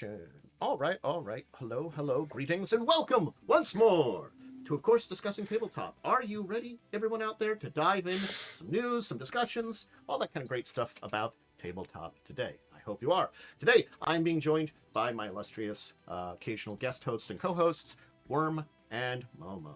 action. All right. Hello, greetings, and welcome once more to, of course, Discussing Tabletop. Are you ready, everyone out there, to dive in some news, some discussions, all that kind of great stuff about tabletop today? I hope you are. Today, I'm being joined by my illustrious occasional guest hosts and co-hosts, Worm and Momo.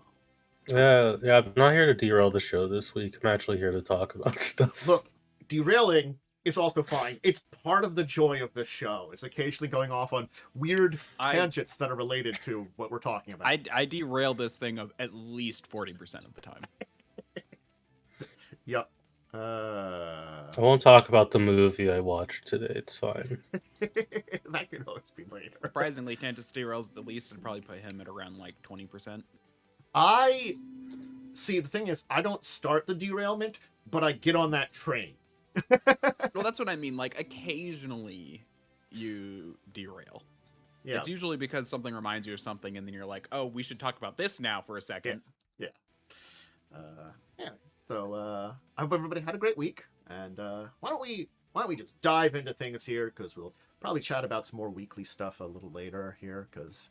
Yeah, I'm not here to derail the show this week. I'm actually here to talk about stuff. Look, derailing is also fine. It's part of the joy of this show. It's occasionally going off on weird tangents that are related to what we're talking about. I derail this thing of at least 40% of the time. Yep. I won't talk about the movie I watched today. It's fine. That could always be later. Surprisingly, Tantus derails the least. I'd probably put him at around like 20%. I see. The thing is, I don't start the derailment, but I get on that train. Well, that's what I mean. Like, occasionally you derail. Yeah. It's usually because something reminds you of something, and then you're like, "Oh, we should talk about this now for a second." Yeah. So I hope everybody had a great week, and why don't we just dive into things here, because we'll probably chat about some more weekly stuff a little later here, because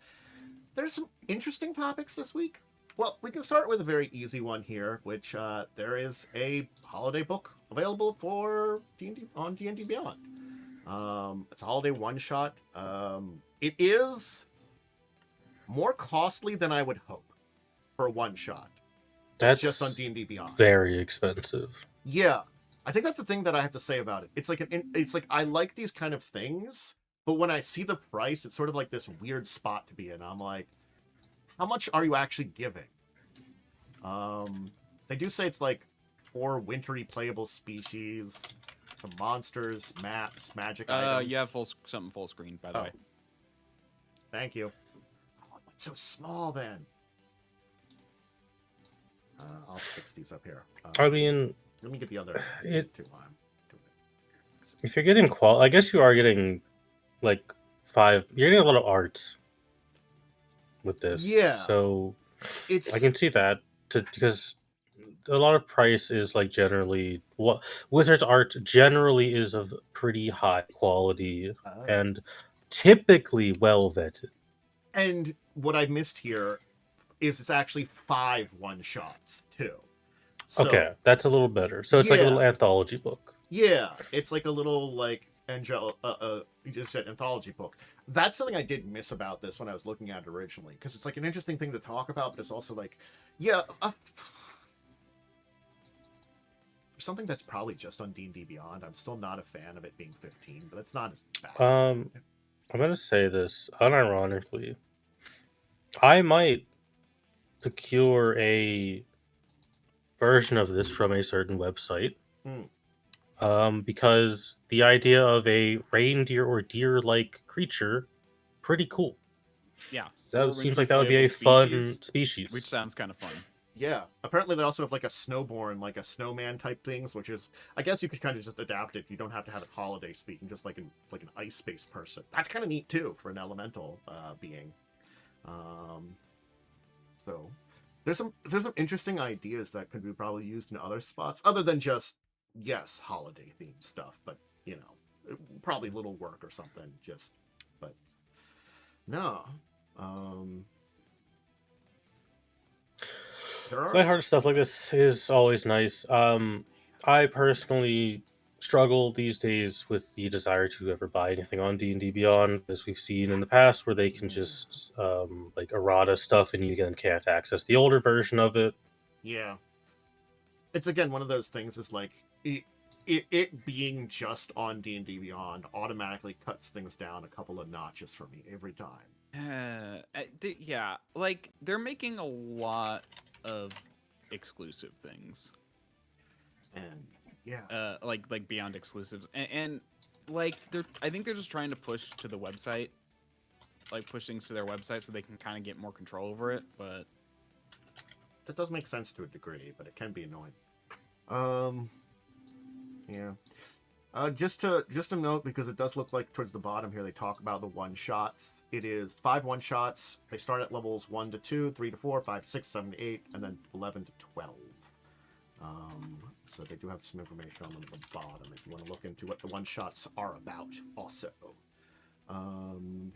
there's some interesting topics this week. Well, we can start with a very easy one here, which there is a holiday book available for D&D on D&D Beyond. It's a holiday one-shot. It is more costly than I would hope for a one-shot. That's just on D&D Beyond. Very expensive. Yeah, I think that's the thing that I have to say about it. It's like I like these kind of things, but when I see the price, it's sort of like this weird spot to be in. I'm like, how much are you actually giving? They do say it's like 4 wintry playable species, some monsters, maps, magic items. You have something full screen, by the way. Thank you. Oh, it's so small then. I'll fix these up here. I mean, let me get the other. If you're getting I guess you are getting like 5. You're getting a lot of art with this. Yeah. So I can see that because a lot of price is like generally what Wizards art generally is of pretty high quality and typically well vetted. And what I missed here is it's actually 5 one-shots too. So, okay, that's a little better. So it's like a little anthology book. Yeah, it's like a little like you just said anthology book. That's something I did miss about this when I was looking at it originally, because it's like an interesting thing to talk about, but it's also like, something that's probably just on D&D Beyond. I'm still not a fan of it being 15, but it's not as bad. I'm gonna say this unironically. I might procure a version of this from a certain website. Because the idea of a reindeer or deer-like creature, pretty cool. Yeah. That seems like that would be a fun species. Which sounds kind of fun. Yeah. Apparently they also have like a snowborn, like a snowman type things, which is, I guess you could kind of just adapt it. You don't have to have it holiday speaking, just like an ice-based person. That's kind of neat too for an elemental being. So there's some interesting ideas that could be probably used in other spots other than just holiday themed stuff, but probably little work or something. But no. Lighthearted stuff like this is always nice. I personally struggle these days with the desire to ever buy anything on D&D Beyond, as we've seen in the past, where they can just like errata stuff, and you again can't access the older version of it. Yeah, it's again one of those things. Is like it being just on D&D Beyond automatically cuts things down a couple of notches for me every time. Yeah, like they're making a lot of exclusive things, and like Beyond exclusives, and like I think they're just trying to push to the website, like push things to their website so they can kind of get more control over it. But that does make sense to a degree, but it can be annoying. Yeah. Just to note, because it does look like towards the bottom here they talk about the one-shots. It is 5 one-shots. They start at levels 1 to 2, 3 to 4, 5 to 6, 7 to 8, and then 11 to 12. So they do have some information on them at the bottom if you want to look into what the one-shots are about also. And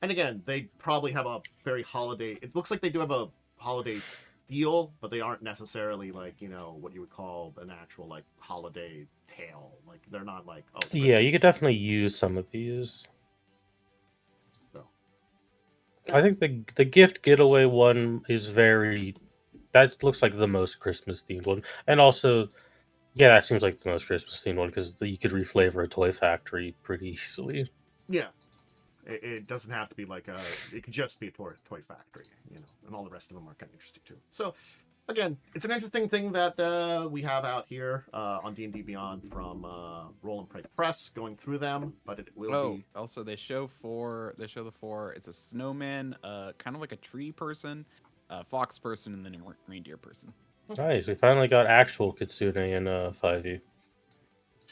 again, they probably have a very holiday. It looks like they do have a holiday feel, but they aren't necessarily like, what you would call an actual like holiday tale. Like they're not like, oh, it's Yeah, you could Christmas. definitely use some of these. So, I think the gift getaway one is very. That looks like the most Christmas themed one, and also, yeah, that seems like the most Christmas themed one because you could reflavor a toy factory pretty easily. yeah, it doesn't have to be like it could just be a toy factory, and all the rest of them are kind of interesting too. So, again, it's an interesting thing that we have out here on D&D Beyond from Roll and Pray Press, going through them, but it will be... Also they show the four. It's a snowman, kind of like a tree person, a fox person, and then a reindeer person. Nice, we finally got actual Kitsune in 5e.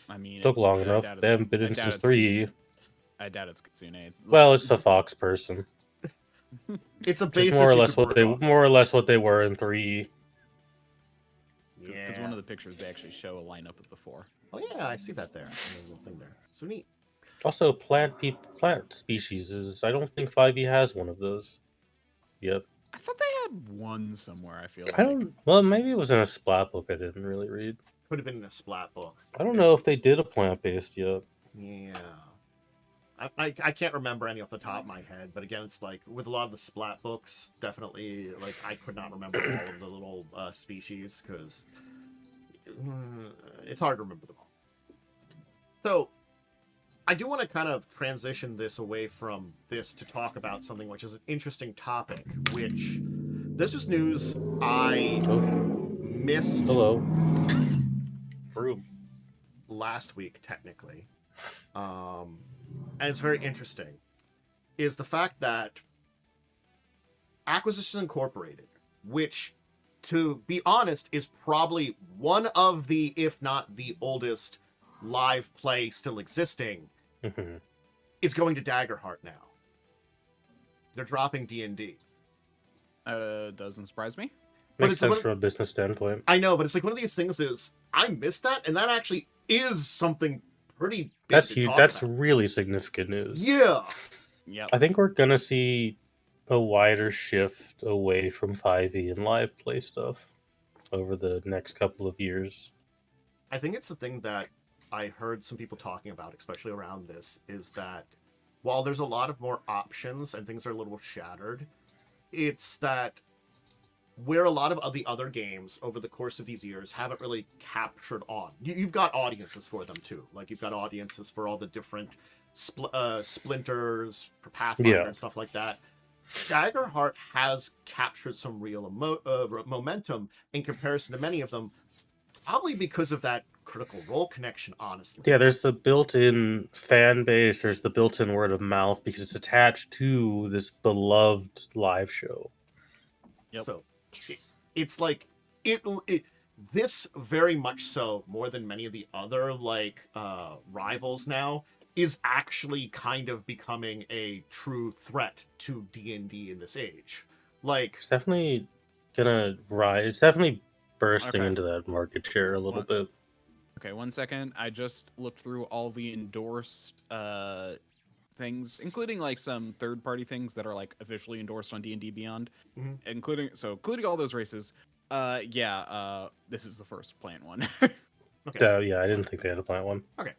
I mean, Took long enough. They haven't been in since 3e. I doubt it's Kitsune. Well, it's a fox person. It's a Just basis more or you less could what they were in 3e. Yeah. Because one of the pictures they actually show a lineup of the four. Oh yeah, I see that there. There's a little thing there. So neat. Also, plant species is. I don't think 5e has one of those. Yep. I thought they had one somewhere. I feel like. I don't. Well, maybe it was in a splat book I didn't really read. Could have been in a splat book. I don't know if they did a plant based yet. Yeah. I can't remember any off the top of my head, but again, it's like with a lot of the splat books, definitely like I could not remember all of the little species because it's hard to remember them all. So I do want to kind of transition this away from this to talk about something which is an interesting topic, which this is news I missed. Hello. Fruit. Last week, technically. And it's very interesting, is the fact that Acquisitions Incorporated, which, to be honest, is probably one of the, if not the oldest live play still existing, is going to Daggerheart now. They're dropping D&D. Doesn't surprise me. Makes sense from a business standpoint. I know, but it's like one of these things is, I missed that, and that actually is something pretty big. That's huge. That's really significant news. Yeah. Yeah. I think we're gonna see a wider shift away from 5e and live play stuff over the next couple of years. I think it's the thing that I heard some people talking about, especially around this, is that while there's a lot of more options and things are a little shattered, it's that where a lot of the other games over the course of these years haven't really captured on. You've got audiences for them too. Like you've got audiences for all the different splinters, for Pathfinder and stuff like that. Daggerheart has captured some real momentum in comparison to many of them, probably because of that Critical Role connection, honestly. Yeah, there's the built-in fan base, there's the built-in word of mouth because it's attached to this beloved live show. Yep. So it's like this very much so, more than many of the other like rivals now, is actually kind of becoming a true threat to D&D in this age. Like it's definitely gonna rise. It's definitely bursting into that market share a little bit. Okay, 1 second. I just looked through all the endorsed things, including like some third-party things that are like officially endorsed on D&D Beyond, including all those races. This is the first plant one. Okay. Yeah, I didn't think they had a plant one. Okay.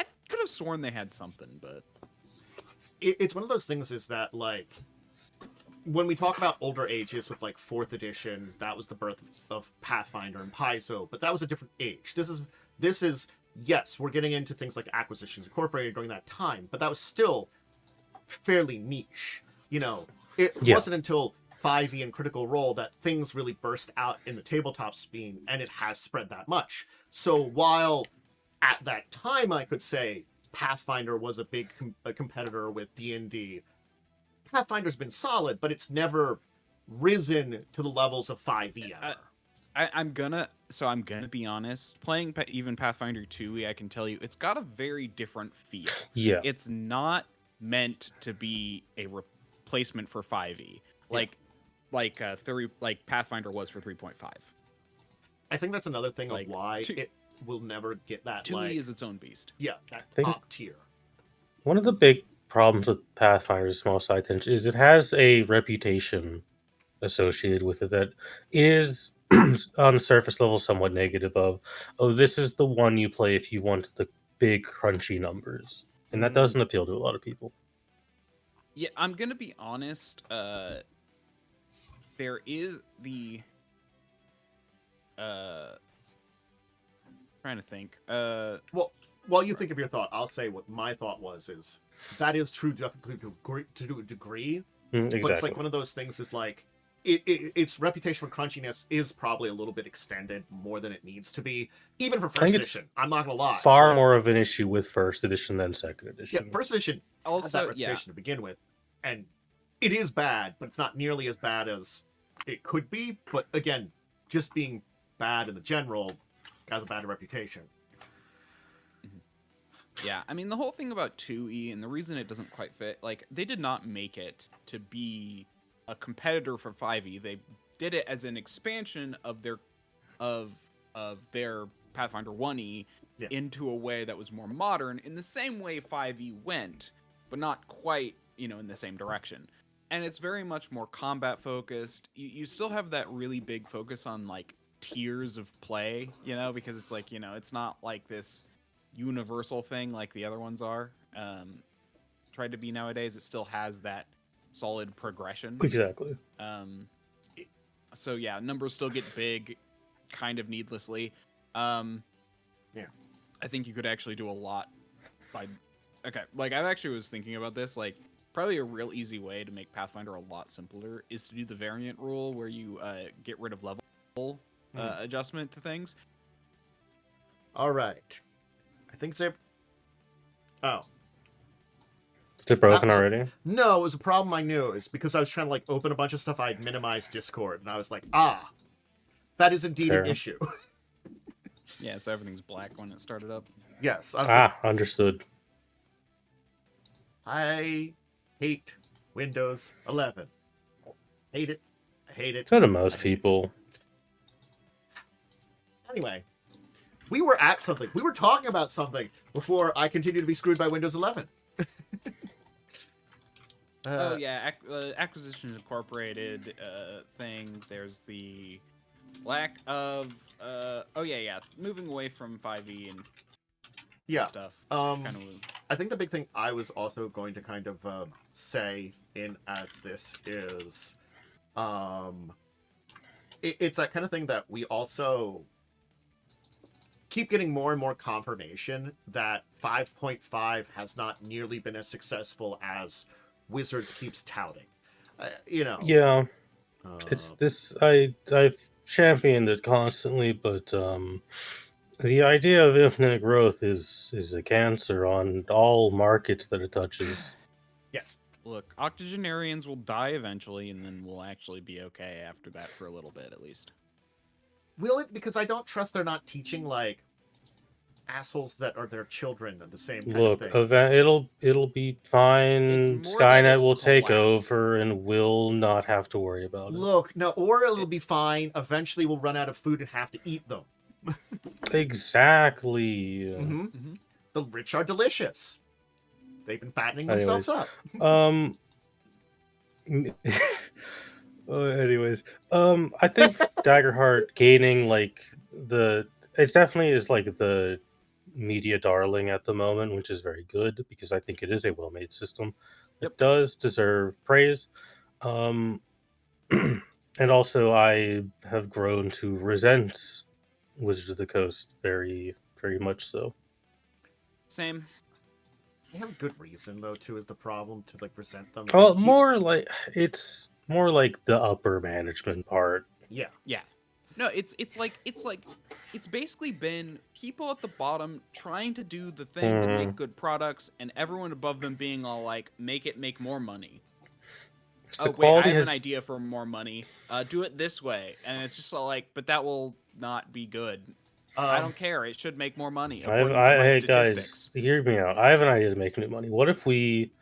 I could have sworn they had something, but it's one of those things is that like when we talk about older ages with like 4th edition, that was the birth of Pathfinder and Paizo, but that was a different age. This is yes, we're getting into things like Acquisitions Incorporated during that time, but that was still fairly niche. It wasn't until 5e and Critical Role that things really burst out in the tabletop scene, and it has spread that much. So while at that time I could say Pathfinder was a big competitor with D&D, Pathfinder's been solid, but it's never risen to the levels of 5e ever. I'm gonna be honest. Playing even Pathfinder 2e, I can tell you, it's got a very different feel. Yeah, it's not meant to be a replacement for 5e, like Pathfinder was for 3.5. I think that's another thing like of why will never get that 2E like is its own beast. yeah, that think- top tier. One of the big problems with Pathfinder's small side tension is it has a reputation associated with it that is on the surface level somewhat negative of, oh, this is the one you play if you want the big crunchy numbers. And that doesn't appeal to a lot of people. Yeah, I'm gonna be honest. There is the trying to think. Well, while you think of your thought, I'll say what my thought was is that is true to a degree, Exactly. but it's like one of those things is like its reputation for crunchiness is probably a little bit extended more than it needs to be, even for first edition. I'm not gonna lie. Far more of an issue with first edition than second edition. Yeah, first edition also had that reputation to begin with, and it is bad, but it's not nearly as bad as it could be. But again, just being bad in the general has a bad reputation. Yeah, I mean the whole thing about 2E and the reason it doesn't quite fit, like they did not make it to be a competitor for 5E. They did it as an expansion of their Pathfinder 1E into a way that was more modern, in the same way 5E went, but not quite, in the same direction. And it's very much more combat focused. You still have that really big focus on like tiers of play, because it's like, it's not like this universal thing like the other ones are tried to be nowadays. It still has that solid progression. Exactly. So yeah, numbers still get big kind of needlessly. I think you could actually do a lot by like I actually was thinking about this, like probably a real easy way to make Pathfinder a lot simpler is to do the variant rule where you get rid of level adjustment to things. All right. I think it's oh. Is it broken already? No, it was a problem I knew. It's because I was trying to like open a bunch of stuff. I'd minimized Discord, and I was like, that is indeed an issue. Yeah, so everything's black when it started up. Yes. Understood. I hate Windows 11. Hate it. I hate it. So do most people. Anyway, we were at something. We were talking about something before I continued to be screwed by Windows 11. Acquisitions Incorporated thing. There's the lack of moving away from 5e and stuff. I think the big thing I was also going to kind of say in as this is it's that kind of thing that we also keep getting more and more confirmation that 5.5 has not nearly been as successful as Wizards keeps touting. Yeah. It's this I've championed it constantly, but the idea of infinite growth is a cancer on all markets that it touches. Yes. Look, octogenarians will die eventually, and then we'll actually be okay after that for a little bit, at least. Will it? Because I don't trust they're not teaching, like, assholes that are their children at the same kind of things. It'll be fine. Skynet will take over, and we'll not have to worry about it. Look, no, or it'll be fine. Eventually, we'll run out of food and have to eat them. Exactly. Mm-hmm. Mm-hmm. The rich are delicious. They've been fattening themselves up. Anyways, I think Daggerheart gaining it definitely is like the media darling at the moment, which is very good because I think it is a well-made system. It does deserve praise. And also I have grown to resent Wizards of the Coast very, very much so. Same. They have good reason though too is the problem to like resent them. Well, it's more like the upper management part. Yeah. Yeah. No, it's basically been people at the bottom trying to do the thing to make good products, and everyone above them being all like, make more money. Oh wait, I have an idea for more money. Do it this way, and it's just all like, but that will not be good. I don't care. It should make more money. Hey guys, hear me out. I have an idea to make new money. What if we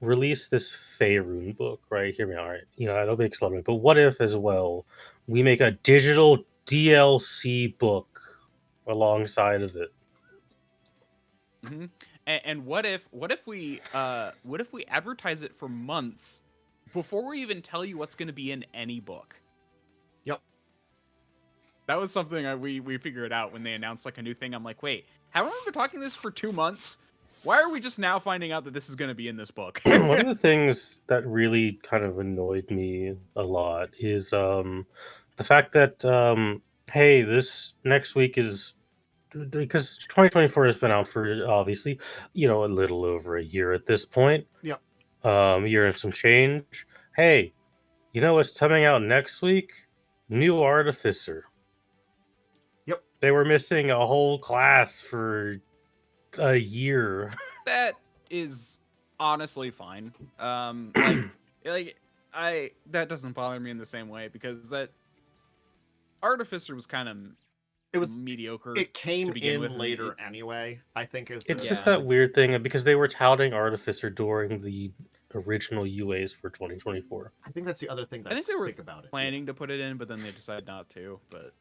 release this Faerun book, right? Hear me out, right? That'll make a lot of money. But what if, as well, we make a digital DLC book alongside of it. Mm-hmm. And what if we advertise it for months before we even tell you what's going to be in any book? Yep. That was something we figured out when they announced like a new thing. I'm like, wait, haven't we been talking this for 2 months? Why are we just now finding out that this is going to be in this book? One of the things that really kind of annoyed me a lot is the fact that hey, this next week is because 2024 has been out for obviously a little over a year at this point. Yep. Year and some change. Hey, you know what's coming out next week? New Artificer. Yep. They were missing a whole class for a year. That is honestly fine. Like that doesn't bother me in the same way because that Artificer was kind of mediocre. It came to begin in with, later anyway. I think It's just that weird thing because they were touting Artificer during the original UAs for 2024. I think that's the other thing. I think they were about it. planning to put it in, but then they decided not to. But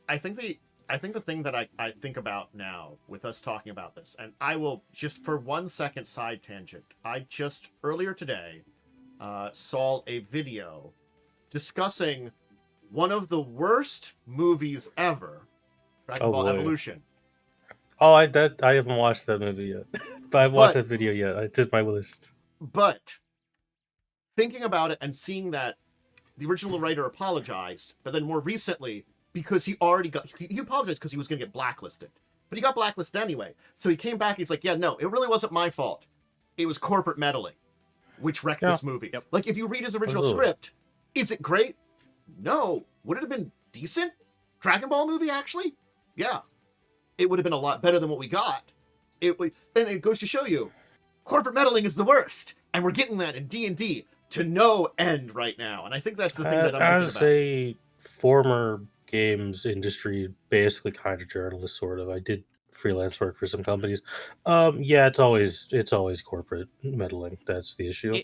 I think the thing that I think about now with us talking about this, and I will just for 1 second side tangent. I just earlier today saw a video discussing one of the worst movies ever, Dragon Ball Evolution. Oh, I haven't watched that movie yet, but I've watched that video yet. It's in my list. But thinking about it and seeing that the original writer apologized, but then more recently, because he apologized because he was going to get blacklisted, but he got blacklisted anyway. So he came back. And he's like, yeah, no, it really wasn't my fault. It was corporate meddling, which wrecked this movie. Yep. Like if you read his original script, is it great? No. Would it have been decent? Dragon Ball movie, actually? Yeah. It would have been a lot better than what we got. And it goes to show you, corporate meddling is the worst. And we're getting that in D&D to no end right now. And I think that's the thing that I'm thinking about. As a former games industry, basically kind of journalist, sort of, I did freelance work for some companies. Yeah, it's always corporate meddling. That's the issue.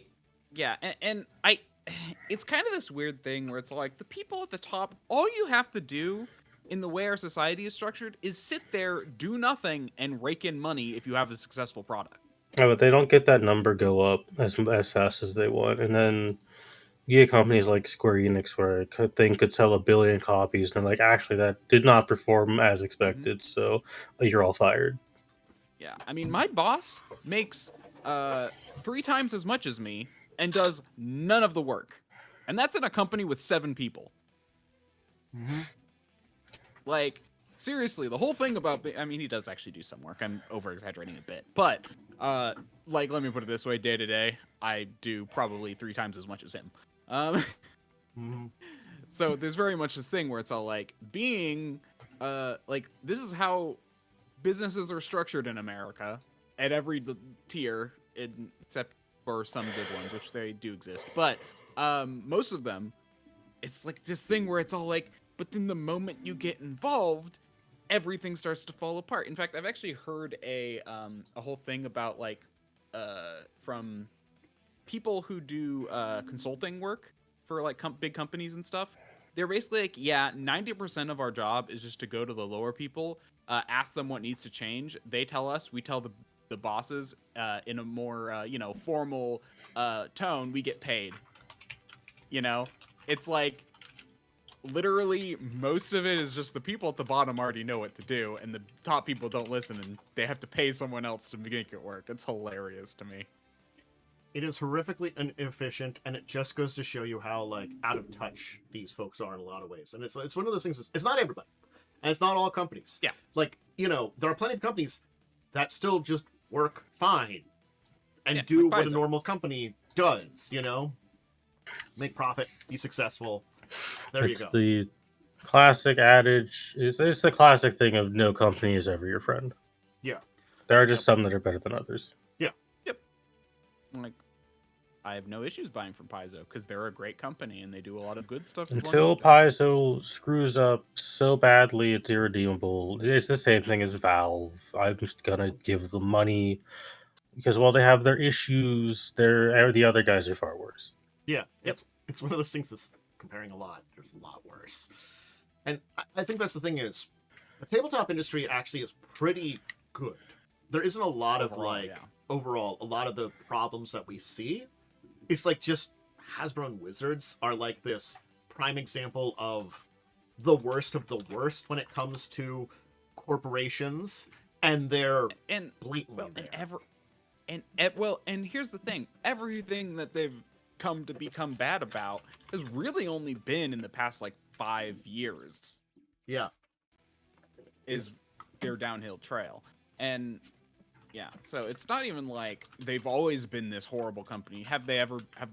It's kind of this weird thing where it's like the people at the top, all you have to do in the way our society is structured is sit there, do nothing, and rake in money if you have a successful product. Yeah, but they don't get that number go up as fast as they want. And then you get companies like Square Enix where a thing could sell 1 billion copies, and they're like, actually, that did not perform as expected, so you're all fired. Yeah, I mean, my boss makes 3 times as much as me and does none of the work. And that's in a company with 7 people. Mm-hmm. Like, seriously, the whole thing about... I mean, he does actually do some work. I'm over-exaggerating a bit. But, like, let me put it this way. Day to day, I do probably 3 times as much as him. So there's very much this thing where it's all like, being... like, this is how businesses are structured in America at every tier, except for some good ones, which they do exist. But most of them, it's like this thing where it's all like, but then the moment you get involved, everything starts to fall apart. In fact, I've actually heard a whole thing about like from people who do consulting work for like big companies and stuff. They're basically like, yeah, 90% of our job is just to go to the lower people, ask them what needs to change. They tell us, we tell the bosses in a more formal tone, we get paid. It's like literally most of it is just the people at the bottom already know what to do, and the top people don't listen, and they have to pay someone else to make it work. It's hilarious to me. It is horrifically inefficient, and it just goes to show you how like out of touch these folks are in a lot of ways. And it's one of those things. It's not everybody, and it's not all companies. Yeah, like there are plenty of companies that still just work fine and do what a normal company does. Make profit, be successful. There you go. It's the classic adage. It's the classic thing of no company is ever your friend. Yeah, there are just some that are better than others. Yeah. Yep. Like, I have no issues buying from Paizo because they're a great company and they do a lot of good stuff. Until Paizo screws up so badly it's irredeemable. It's the same thing as Valve. I'm just gonna give them money because while they have their issues, the other guys are far worse. Yeah, it's one of those things that's comparing a lot. There's a lot worse, and I think that's the thing is, the tabletop industry actually is pretty good. There isn't a lot of overall, a lot of the problems that we see. It's like just Hasbro and Wizards are like this prime example of the worst of the worst when it comes to corporations, and they're blatantly there. And here's the thing: everything that they've come to become bad about has really only been in the past like 5 years. Yeah, is their downhill trail, and yeah, so it's not even like they've always been this horrible company. Have they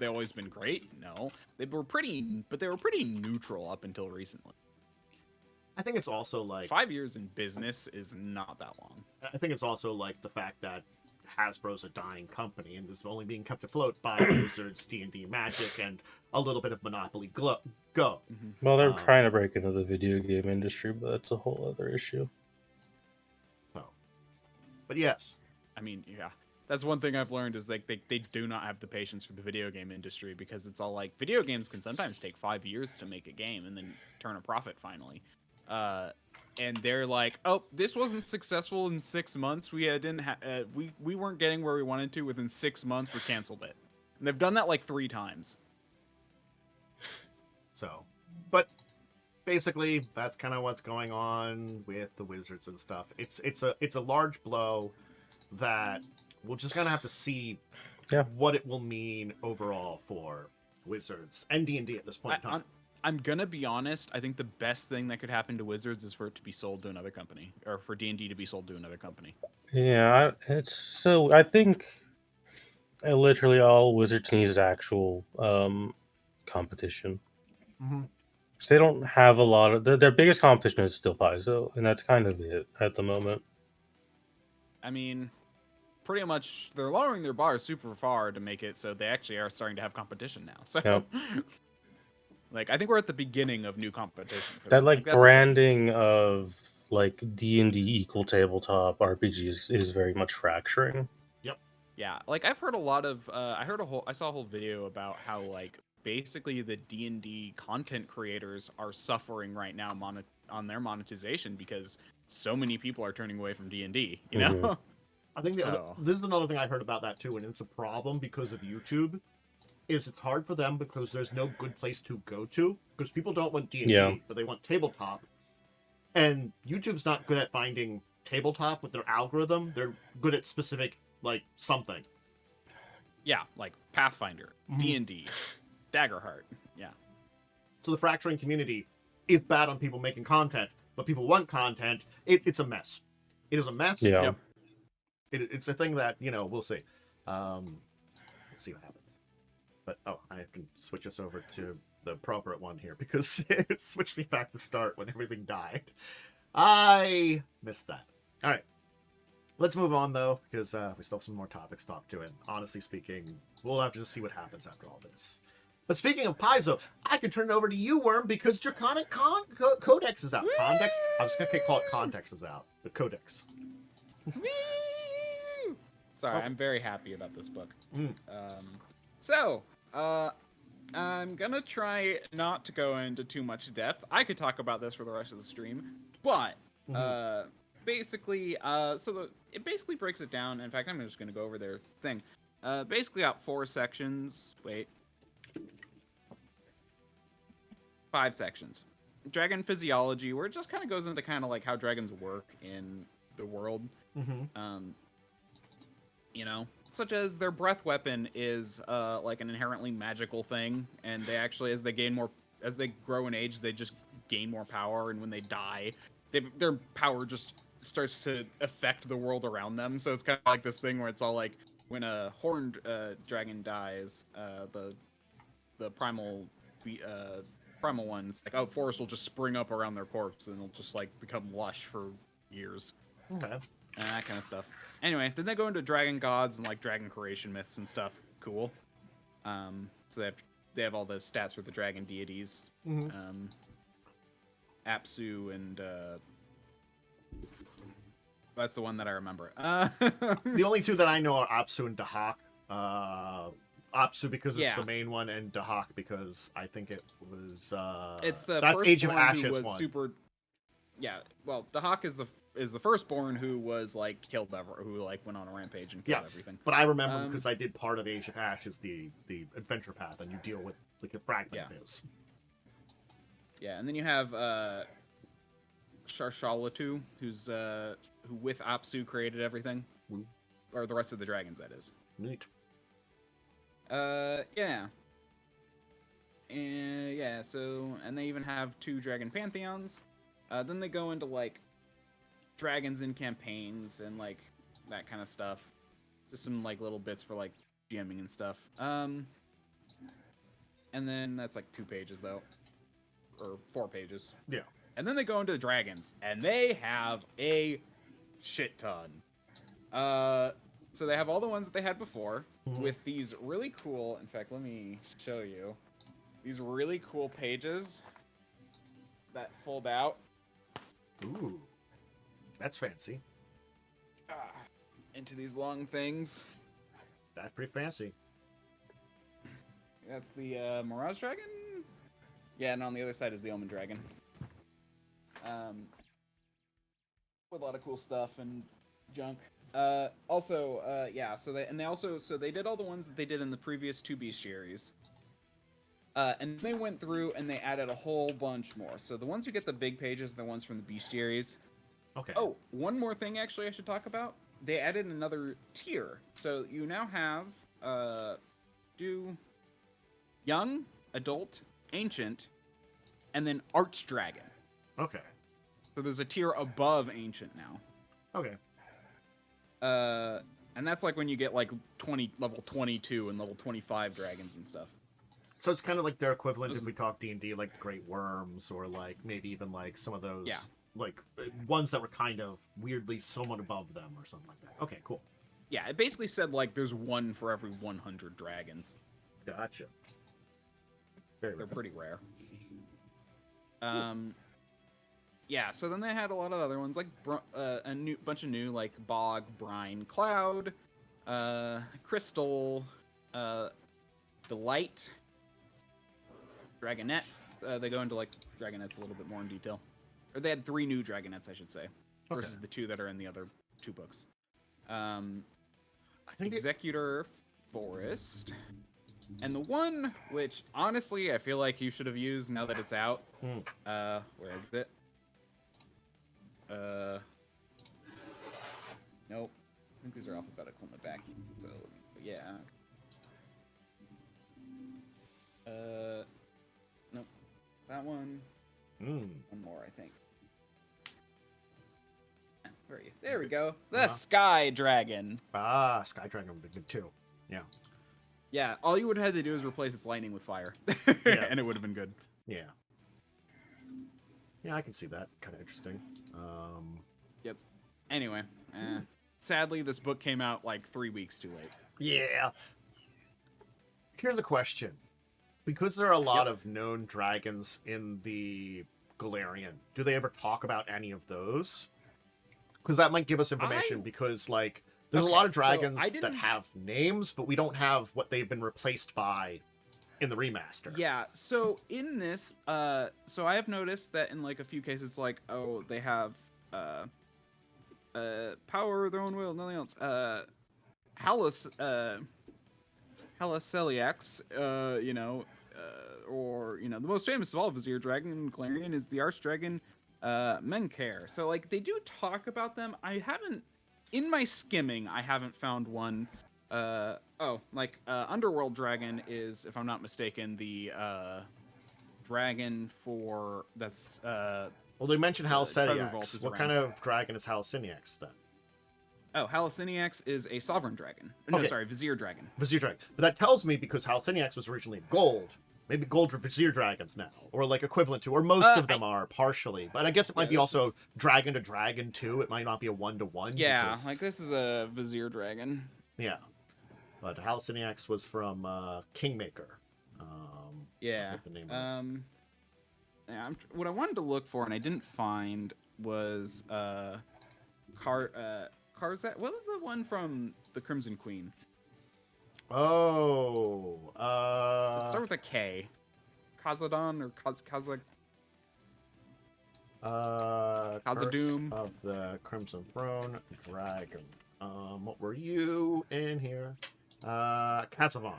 always been great? No, they were pretty neutral up until recently. I think it's also like 5 years in business is not that long. I think it's also like the fact that Hasbro's a dying company and is only being kept afloat by Wizards, D&D Magic, and a little bit of Monopoly Go. Well, they're trying to break into the video game industry, but that's a whole other issue. So, but yes. I mean, yeah, that's one thing I've learned is like they do not have the patience for the video game industry, because it's all like video games can sometimes take 5 years to make a game and then turn a profit finally. And they're like, oh, this wasn't successful in 6 months. We weren't getting where we wanted to within 6 months. We canceled it. And they've done that like 3 times. So, but basically that's kind of what's going on with the Wizards and stuff. It's a large blow that we're just gonna have to see what it will mean overall for Wizards and D&D at this point in time. I'm gonna be honest. I think the best thing that could happen to Wizards is for it to be sold to another company, or for D&D to be sold to another company. Yeah, I think literally all Wizards needs is actual competition. Mm-hmm. They don't have a lot of their biggest competition is still Paizo, and that's kind of it at the moment. I mean, pretty much they're lowering their bar super far to make it so they actually are starting to have competition now. So. Yep. Like, I think we're at the beginning of new competition. For that like branding of like D&D equal tabletop RPG is very much fracturing. Yep. Yeah, like I've heard a lot of I saw a whole video about how like basically the D&D content creators are suffering right now on their monetization because so many people are turning away from D&D, you know? Mm-hmm. I think this is another thing I heard about that too, and it's a problem because of YouTube. It's hard for them because there's no good place to go to, because people don't want D&D, but they want tabletop. And YouTube's not good at finding tabletop with their algorithm. They're good at specific, like, something. Yeah, like Pathfinder, D&D, Daggerheart, yeah. So the fracturing community is bad on people making content, but people want content. It's a mess. It is a mess. Yeah. Yep. It's a thing that, we'll see. Let's see what happens. But, I can switch us over to the appropriate one here, because it switched me back to start when everything died. I missed that. All right. Let's move on, though, because we still have some more topics to talk to, and honestly speaking, we'll have to just see what happens after all this. But speaking of Paizo, I can turn it over to you, Worm, because Draconic Codex is out. Context? I was going to call it Context is out. The Codex. Sorry, I'm very happy about this book. So, I'm gonna try not to go into too much depth. I could talk about this for the rest of the stream, but basically, it basically breaks it down. In fact, I'm just gonna go over their thing. Basically, got 4 sections. Wait, 5 sections. Dragon physiology, where it just kind of goes into kind of like how dragons work in the world. Such as their breath weapon is like an inherently magical thing, and they actually, as they grow in age, they just gain more power, and when they die, their power just starts to affect the world around them. So it's kind of like this thing where it's all like when a horned dragon dies, the primal ones, like forest will just spring up around their corpse, and it'll just like become lush for years. Okay. And that kind of stuff. Anyway, then they go into dragon gods and like dragon creation myths and stuff. Cool. So they have all the stats for the dragon deities. Apsu and that's the one that I remember. The only 2 that I know are Apsu and Dahak. Apsu because it's the main one, and Dahak because I think it was it's the that's first Age of one Ashes who was one. super. yeah. Well, the Hawk is the firstborn who was like killed who like went on a rampage and killed everything. But I remember because I did part of Age of Ashes, the adventure path, and you deal with like a fragment of his. Yeah, and then you have Sharshalatu, who's who with Apsu created everything, or the rest of the dragons, that is. Neat. Yeah. And yeah, so and they even have 2 dragon pantheons. Then they go into like dragons in campaigns and like that kind of stuff. Just some like little bits for like GMing and stuff. And then that's like 2 pages though, or 4 pages. Yeah. And then they go into the dragons, and they have a shit ton. So they have all the ones that they had before with these really cool. In fact, let me show you these really cool pages that fold out. Ooh, that's fancy. Into these long things. That's pretty fancy. That's the Mirage Dragon? Yeah, and on the other side is the Omen Dragon. With a lot of cool stuff and junk. Also, yeah, so they did all the ones that they did in the previous 2 bestiaries. And they went through and they added a whole bunch more. So the ones who get the big pages are the ones from the bestiaries. Okay. Oh, one more thing actually I should talk about. They added another tier. So you now have young, adult, ancient, and then archdragon. Okay. So there's a tier above ancient now. Okay. And that's like when you get like level 22 and level 25 dragons and stuff. So it's kind of like their equivalent if we talk D&D, like the Great Worms, or like maybe even like some of those, like ones that were kind of weirdly somewhat above them or something like that. Okay, cool. Yeah, it basically said like there's one for every 100 dragons. Gotcha. They're pretty rare. Yeah, so then they had a lot of other ones like a bunch of new like Bog, Brine, Cloud, Crystal, Delight, Dragonette. They go into like Dragonettes a little bit more in detail. Or they had 3 new Dragonettes, I should say, versus the 2 that are in the other 2 books. I think Executor Forest. And the one which, honestly, I feel like you should have used now that it's out. Where is it? Nope. I think these are alphabetical in the back. So, yeah. Nope. That one. One more, I think. Where are you? There we go. The Sky Dragon. Ah, Sky Dragon would be good too. Yeah. Yeah, all you would have had to do is replace its lightning with fire. And it would have been good. Yeah. Yeah, I can see that. Kind of interesting. Yep. Anyway, sadly, this book came out like 3 weeks too late. Yeah. Here's the question. Because there are a lot of known dragons in the Galarian, do they ever talk about any of those? Because that might give us information, because, like, there's a lot of dragons that have names, but we don't have what they've been replaced by in the remaster. Yeah, so in this, so I have noticed that in, like, a few cases, like, oh, they have, power of their own will, nothing else. Haliceliax, you know, or, you know, the most famous of all Vizier Dragon Galarian is the Archdragon, Menkair. So, like, they do talk about them. I haven't, in my skimming, I haven't found one. Underworld Dragon is, if I'm not mistaken, the dragon for that's. Well, they mentioned Haliceliax. What kind of dragon is Haliceliax then? Oh, Haliceliax is a sovereign dragon. No, sorry, Vizier Dragon. Vizier Dragon. But that tells me because Haliceliax was originally gold. Maybe gold for Vizier Dragons now, or like equivalent to, or most of them are partially. But I guess it might be also dragon to dragon too. It might not be a 1-to-1. Yeah, because, like this is a Vizier Dragon. Yeah, but Haliceliax was from Kingmaker. Yeah. The name what I wanted to look for and I didn't find was Karzat. What was the one from the Crimson Queen? Oh, Let's start with a K. Kazadon or Kazak. Curse Doom. of the Crimson Throne Dragon. What were you in here? Kazavon.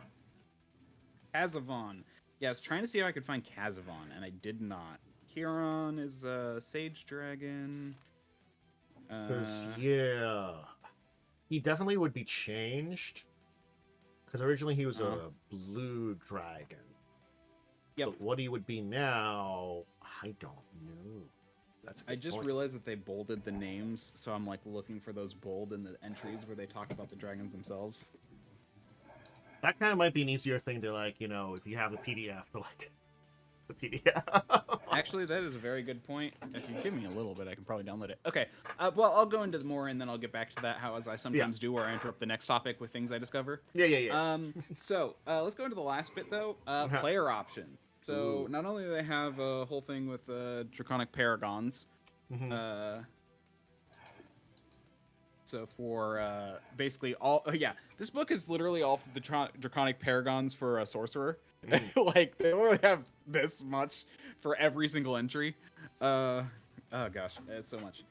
Kazavon. Yeah, I was trying to see if I could find Kazavon, and I did not. Kiron is a Sage Dragon. Yeah, he definitely would be changed. Because originally he was a blue dragon. Yep. But what he would be now, I don't know. I just realized that they bolded the names, so I'm like looking for those bold in the entries where they talk about the dragons themselves. That kind of might be an easier thing to, like, you know, if you have the PDF, to, like, the PDF. Actually, that is a very good point. If you give me a little bit, I can probably download it. Okay, well, I'll go into more, and then I'll get back to that, as I sometimes do, where I interrupt the next topic with things I discover. Yeah. So, let's go into the last bit, though. Player options. So, not only do they have a whole thing with Draconic Paragons, so for basically all, this book is literally all the Draconic Paragons for a sorcerer. Like, they literally have this much for every single entry. Oh gosh, it's so much.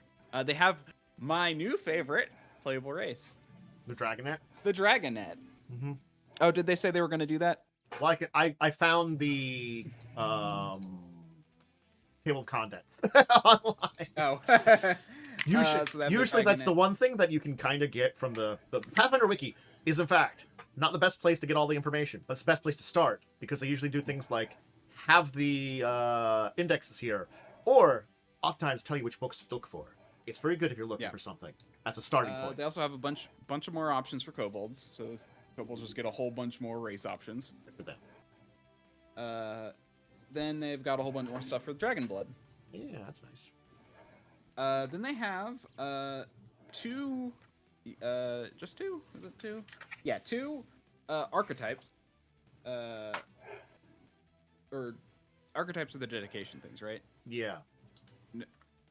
They have my new favorite playable race, The Dragonet. the Dragonet. Oh, did they say they were going to do that? Well, I found the table of contents online. Oh. Usually that's the one thing that you can kind of get from the Pathfinder Wiki is, in fact, not the best place to get all the information, but it's the best place to start, because they usually do things like have the indexes here, or oftentimes tell you which books to look for. It's very good if you're looking for something. That's a starting point. They also have a bunch of more options for kobolds, so kobolds just get a whole bunch more race options. For them. Then they've got a whole bunch more stuff for Dragon Blood. Yeah, that's nice. Then they have two, just two? Is it two? Yeah, two archetypes. Or archetypes are the dedication things, right? Yeah.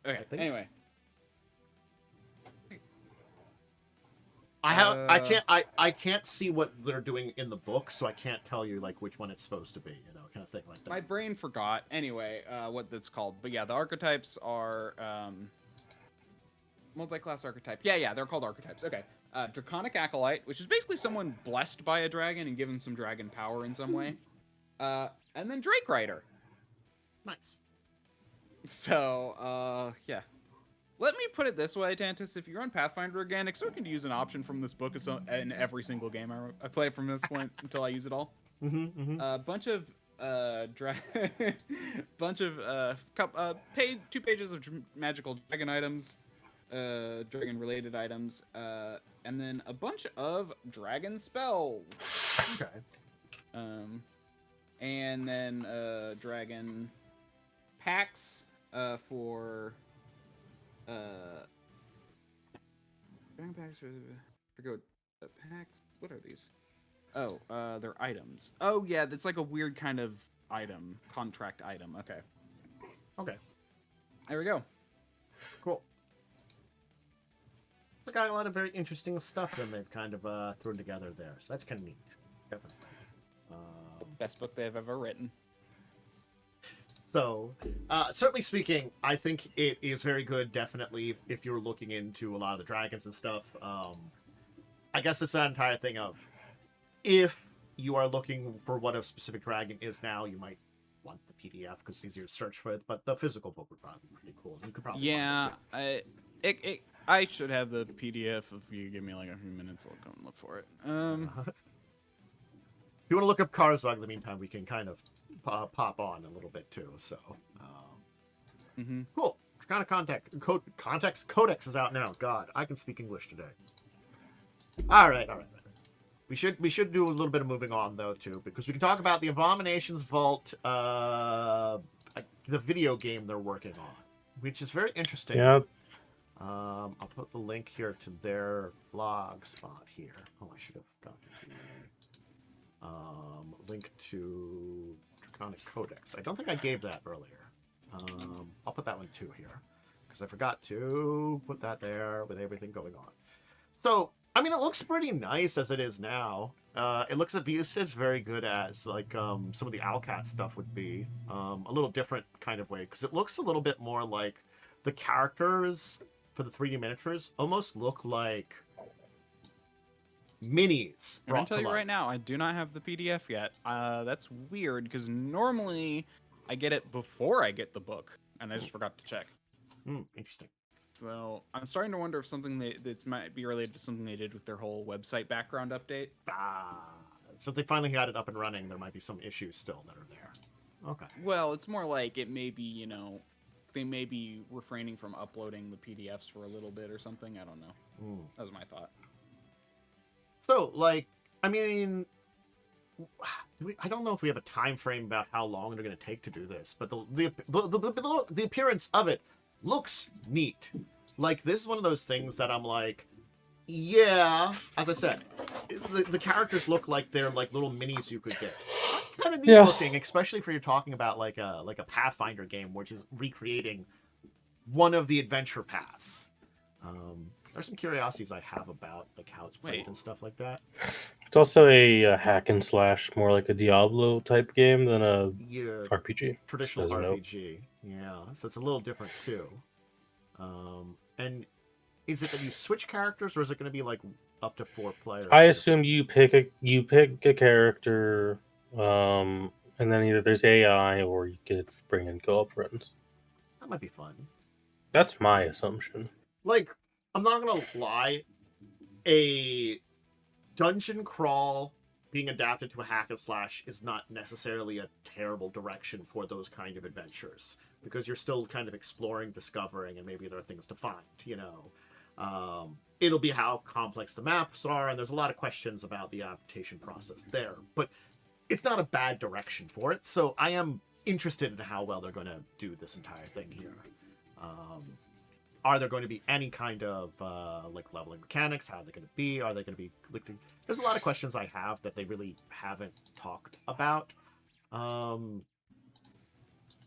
Okay. Anyway, I can't see what they're doing in the book, so I can't tell you like which one it's supposed to be, you know, kind of thing like that. my brain forgot anyway what that's called, but yeah, the archetypes are multi-class archetype. Yeah, they're called archetypes. Okay. Draconic Acolyte, which is basically someone blessed by a dragon and given some dragon power in some way. And then Drake Rider. Nice. So, yeah. Let me put it this way, Tantus. If you're on Pathfinder again, Exo can use an option from this book in every single game I play from this point until I use it all. Bunch of two pages of magical dragon items, dragon-related items, and then a bunch of dragon spells. Okay. And then dragon packs for dragon packs. Packs. What are these? Oh, they're items. Oh yeah, that's like a weird kind of item, contract item. Okay. There we go. Cool. They got a lot of very interesting stuff that they've kind of thrown together there, so that's kind of neat. Definitely. Best book they've ever written. So, certainly speaking, I think it is very good, definitely, if you're looking into a lot of the dragons and stuff. I guess it's that entire thing of, if you are looking for what a specific dragon is now, you might want the PDF because it's easier to search for it, but the physical book would probably be pretty cool. You could probably I should have the PDF if you give me like a few minutes. I'll come and look for it. If you want to look up Karzog in the meantime, we can kind of pop on a little bit too. So, cool. Draconic Codex is out now. God, I can speak English today. All right. We should do a little bit of moving on though too, because we can talk about the Abomination's Vault, the video game they're working on, which is very interesting. Yep. I'll put the link here to their blog spot here. Oh, I should have gotten the link to Draconic Codex. I don't think I gave that earlier. I'll put that one too here, because I forgot to put that there with everything going on. So, I mean, it looks pretty nice as it is now. It looks at usage very good as like some of the Owlcat stuff would be. A little different kind of way, because it looks a little bit more like the characters for the 3D miniatures almost look like minis. I'm gonna tell you right now, I do not have the PDF yet. That's weird because normally I get it before I get the book, and I just forgot to check. Interesting. So I'm starting to wonder if something that might be related to something they did with their whole website background update. So if they finally got it up and running, there might be some issues still that are there. Okay. Well, it's more like it may be, you know, they may be refraining from uploading the PDFs for a little bit or something. I don't know. That was my thought. So, like, I mean, I don't know if we have a time frame about how long they're going to take to do this, but the appearance of it looks neat. Like, this is one of those things that I'm like, yeah, as I said, the characters look like they're like little minis you could get. That's kind of neat looking, especially for you're talking about like a Pathfinder game, which is recreating one of the adventure paths. There's some curiosities I have about like how it's played and stuff like that. It's also a hack and slash, more like a Diablo type game than a RPG. Traditional RPG. Yeah, so it's a little different too. And is it that you switch characters, or is it going to be like up to 4 players? I assume you pick a character, and then either there's AI or you could bring in co-op friends. That might be fun. That's my assumption. Like, I'm not gonna lie, a dungeon crawl being adapted to a hack and slash is not necessarily a terrible direction for those kind of adventures, because you're still kind of exploring, discovering, and maybe there are things to find, you know. It'll be how complex the maps are, and there's a lot of questions about the adaptation process there, but it's not a bad direction for it, so I am interested in how well they're going to do this entire thing here. Are there going to be any kind of like leveling mechanics? How are they going to be? Are they going to be collecting? There's a lot of questions I have that they really haven't talked about. But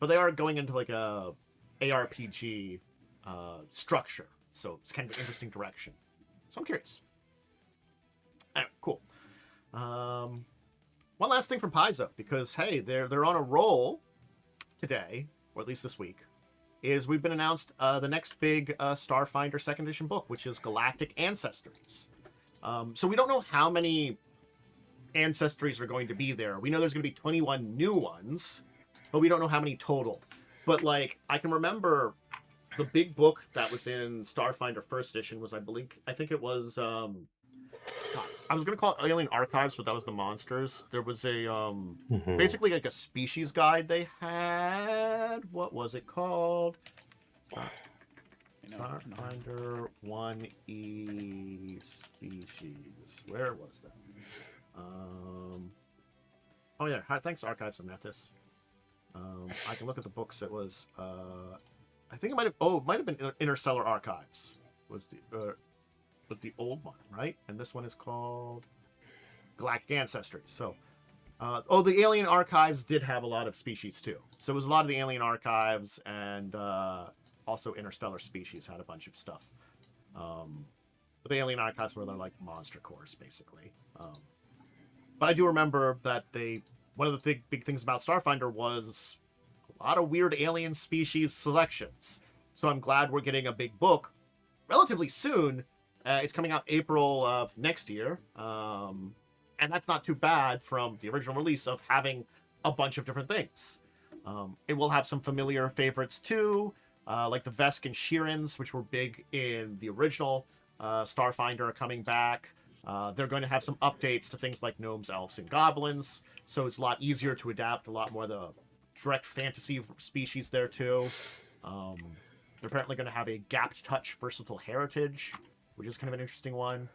they are going into like a ARPG structure, so it's kind of an interesting direction. So I'm curious. Anyway, cool. One last thing from Paizo, because hey, they're on a roll today, or at least this week. Is we've been announced the next big Starfinder 2nd edition book, which is Galactic Ancestries. So we don't know how many Ancestries are going to be there. We know there's going to be 21 new ones, but we don't know how many total. But, like, I can remember the big book that was in Starfinder 1st edition was, I think it was, God, I was going to call it Alien Archives, but that was the monsters. There was a, basically like a species guide they had. What was it called? Starfinder 1E species. Where was that? Oh yeah, thanks Archives of Nethys. I can look at the books. It was, I think it might have been Interstellar Archives. Was the old one, right? And this one is called Galactic Ancestries. So, the Alien Archives did have a lot of species too. So it was a lot of the Alien Archives, and also Interstellar Species had a bunch of stuff. But the Alien Archives were like monster cores, basically. But I do remember that one of the big things about Starfinder was a lot of weird alien species selections. So I'm glad we're getting a big book relatively soon. It's coming out April of next year, and that's not too bad from the original release of having a bunch of different things. It will have some familiar favorites too, like the Vesk and Shirins, which were big in the original Starfinder, are coming back. They're going to have some updates to things like gnomes, elves, and goblins, so it's a lot easier to adapt a lot more of the direct fantasy species there too. They're apparently going to have a gapped touch versatile heritage, which is kind of an interesting one.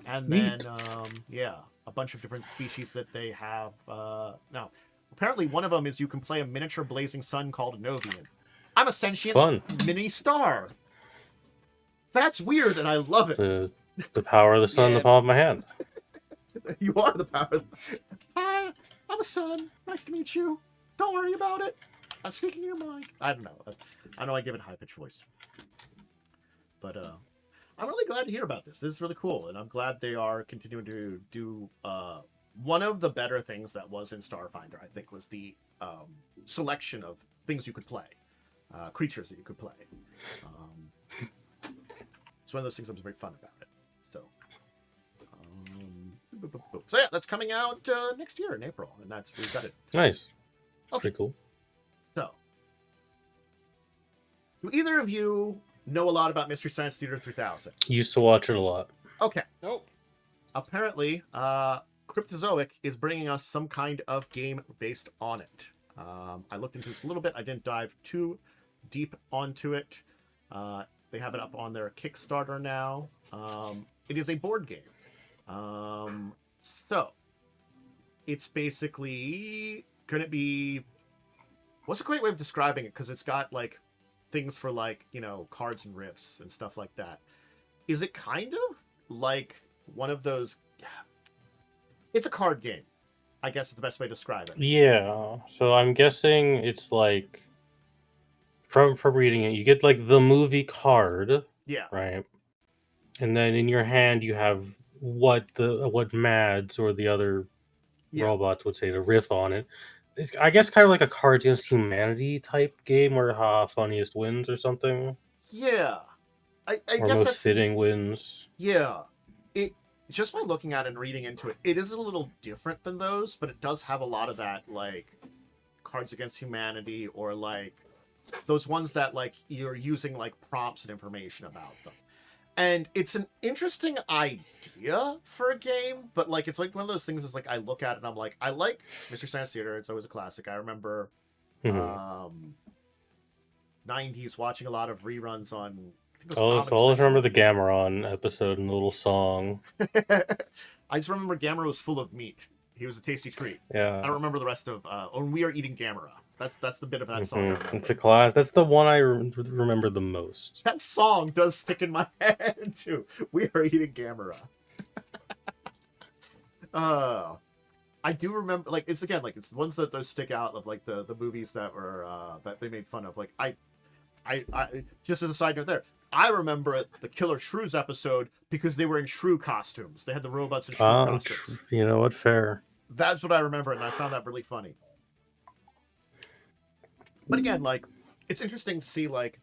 And then, a bunch of different species that they have. Now, apparently one of them is you can play a miniature blazing sun called a Novian. I'm a sentient mini star. That's weird, and I love it. The power of the sun in the palm of my hand. You are the power of the... Hi, I'm a sun. Nice to meet you. Don't worry about it. I'm speaking your mind. I don't know. I know I give it a high-pitched voice. But, I'm really glad to hear about this. This is really cool, and I'm glad they are continuing to do one of the better things that was in Starfinder, I think, was the selection of things you could play. creatures that you could play. It's one of those things that was very fun about it. So, so yeah, that's coming out next year in April, and we've got it. Nice. That's Okay. pretty cool. So, do either of you know a lot about Mystery Science Theater 3000? Used to watch it a lot. Okay. Nope. Apparently, Cryptozoic is bringing us some kind of game based on it. I looked into this a little bit. I didn't dive too deep onto it. They have it up on their Kickstarter now. It is a board game. So, it's basically going to be... What's a great way of describing it? Because it's got, like, things for, like, you know, cards and riffs and stuff like that. Is it kind of like one of those... It's a card game, I guess is the best way to describe it. Yeah. So I'm guessing it's like... From reading it, you get, like, the movie card. Yeah. Right. And then in your hand, you have what Mads or the other robots would say to riff on it. It's, I guess, kind of like a Cards Against Humanity type game where funniest wins or something. Yeah. I or guess most that's... fitting wins. Yeah. It just by looking at it and reading into it, it is a little different than those, but it does have a lot of that, like, Cards Against Humanity, or, like, those ones that, like, you're using, like, prompts and information about them. And it's an interesting idea for a game, but, like, it's like one of those things is, like, I look at it and I'm like, I like Mystery Science Theater. It's always a classic. I remember 90s watching a lot of reruns on... I always remember the Gamorron episode and the little song. I just remember Gamera was full of meat. He was a tasty treat. Yeah. I don't remember the rest of... when we are eating Gamera. That's the bit of that song. It's a class. That's the one I remember the most. That song does stick in my head too. We are eating Gamera. I do remember, like, it's again, like, it's ones that those stick out of, like, the movies that were that they made fun of. Like, I just as a side note there, I remember the Killer Shrews episode because they were in shrew costumes. They had the robots in shrew costumes. You know what? Fair. That's what I remember, and I found that really funny. But again, like, it's interesting to see, like,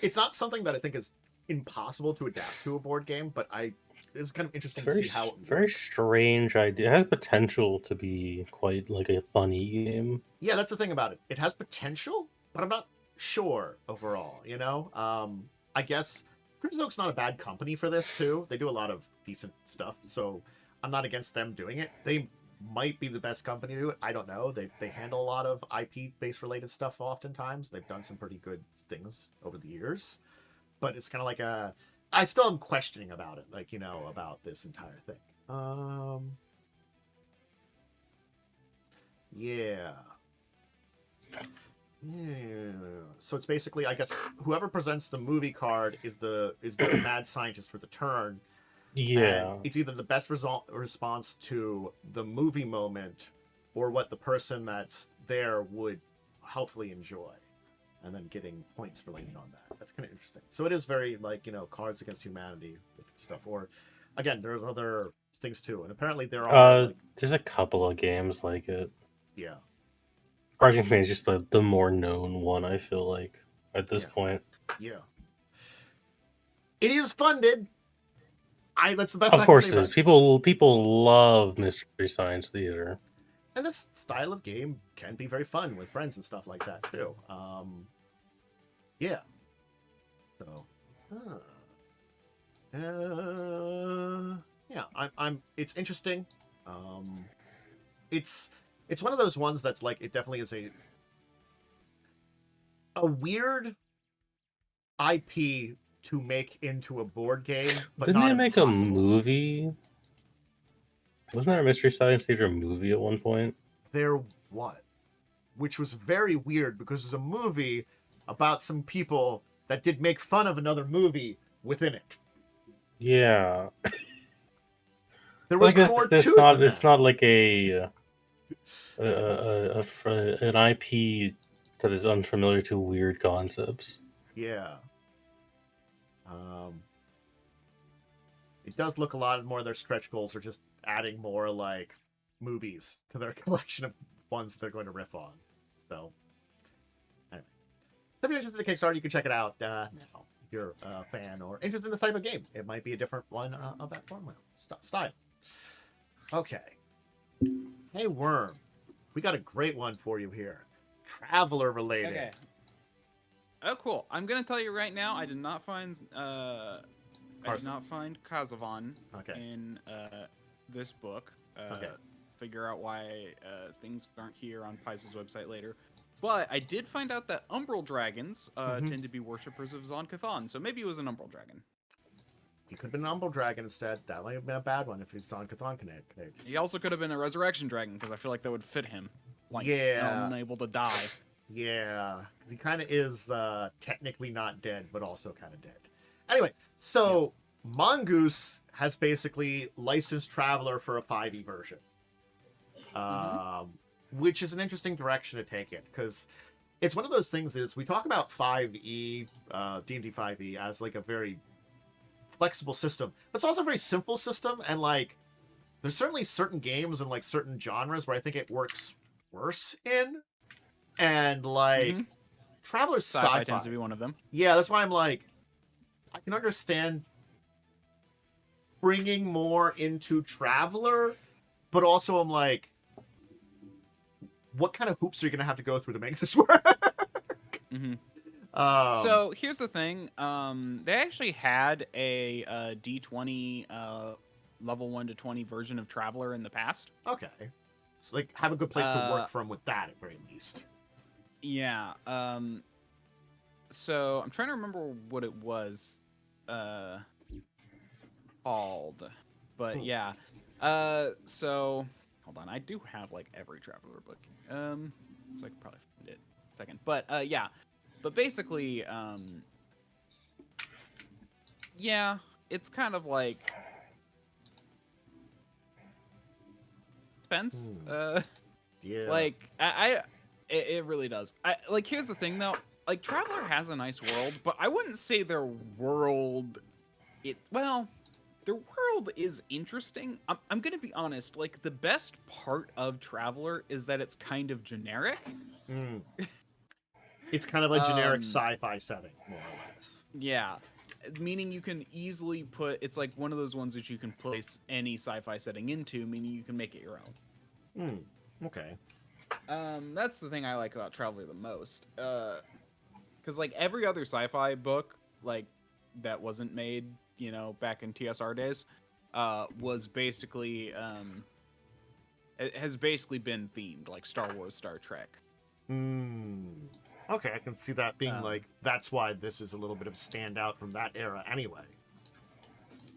it's not something that I think is impossible to adapt to a board game, but it's kind of interesting to see how it works. Very strange idea. It has potential to be quite, like, a funny game. Yeah, that's the thing about it. It has potential, but I'm not sure overall, you know? I guess Cryptozoic's not a bad company for this, too. They do a lot of decent stuff, so I'm not against them doing it. They might be the best company to do it. I don't know. They handle a lot of IP-based related stuff oftentimes. They've done some pretty good things over the years. But it's kind of like I still am questioning about it, like, you know, about this entire thing. Yeah. So it's basically, I guess, whoever presents the movie card is the mad scientist for the turn. Yeah. And it's either the best response to the movie moment or what the person that's there would hopefully enjoy. And then getting points related on that. That's kind of interesting. So it is very, like, you know, Cards Against Humanity with stuff. Or, again, there's other things too. And apparently there are... like, there's a couple of games like it. Yeah. Cards Against Humanity is just the more known one, I feel like, at this point. Yeah. It is funded. That's the best Of I course can it say is. People love Mystery Science Theater. And this style of game can be very fun with friends and stuff like that too. Yeah. So, yeah, I'm. It's interesting. It's one of those ones that's like, it definitely is a weird IP to make into a board game, but didn't not they make impossible. a movie? Wasn't there a Mystery Science Theater movie at one point? There was, which was very weird because it was a movie about some people that did make fun of another movie within it. Yeah. There was more to it. It's not like an IP that is unfamiliar to weird concepts. Yeah. It does look a lot more of their stretch goals are just adding more, like, movies to their collection of ones they're going to riff on. So, anyway. if you're interested in Kickstarter, you can check it out now. If you're a fan or interested in this type of game, it might be a different one of that formula style. Okay. Hey, Worm. We got a great one for you here. Traveler related. Okay. Oh, cool. I'm gonna tell you right now. I did not find Kazavan in this book. Okay. Figure out why things aren't here on Paizo's website later. But I did find out that Umbral Dragons tend to be worshippers of Zon-Kathan, so maybe it was an Umbral Dragon. He could have been an Umbral Dragon instead. That might have been a bad one if he's Zon-Kathan connect. He also could have been a Resurrection Dragon, because I feel like that would fit him. Like, yeah. unable to die. Yeah. Because he kind of is technically not dead, but also kind of dead. Anyway, so Mongoose has basically licensed Traveler for a 5e version. Which is an interesting direction to take it, because it's one of those things is we talk about 5e, D&D 5e as like a very flexible system, but it's also a very simple system, and like there's certainly certain games and like certain genres where I think it works worse in, and like Traveler's sci-fi tends to be one of them. Yeah, that's why I'm like, I can understand bringing more into Traveler, but also I'm like, what kind of hoops are you going to have to go through to make this work? So here's the thing. They actually had a D20 level 1 to 20 version of Traveler in the past. Okay. So like have a good place to work from with that at very least. Yeah. So I'm trying to remember what it was called. But yeah. So hold on, I do have like every Traveler book. So I could probably find it in a second. But yeah. But basically, yeah, it's kind of like depends. Yeah. Like it really does. Like here's the thing though. Like Traveler has a nice world, but I wouldn't say their world. Their world is interesting. I'm gonna be honest. Like the best part of Traveler is that it's kind of generic. It's kind of a generic sci-fi setting, more or less. Yeah, meaning you can easily put. It's like one of those ones that you can place any sci-fi setting into, meaning you can make it your own. Okay. That's the thing I like about Traveler the most. Because like every other sci-fi book, like that wasn't made, you know, back in TSR days, was basically it has basically been themed like Star Wars, Star Trek. Okay, I can see that being like that's why this is a little bit of a standout from that era anyway.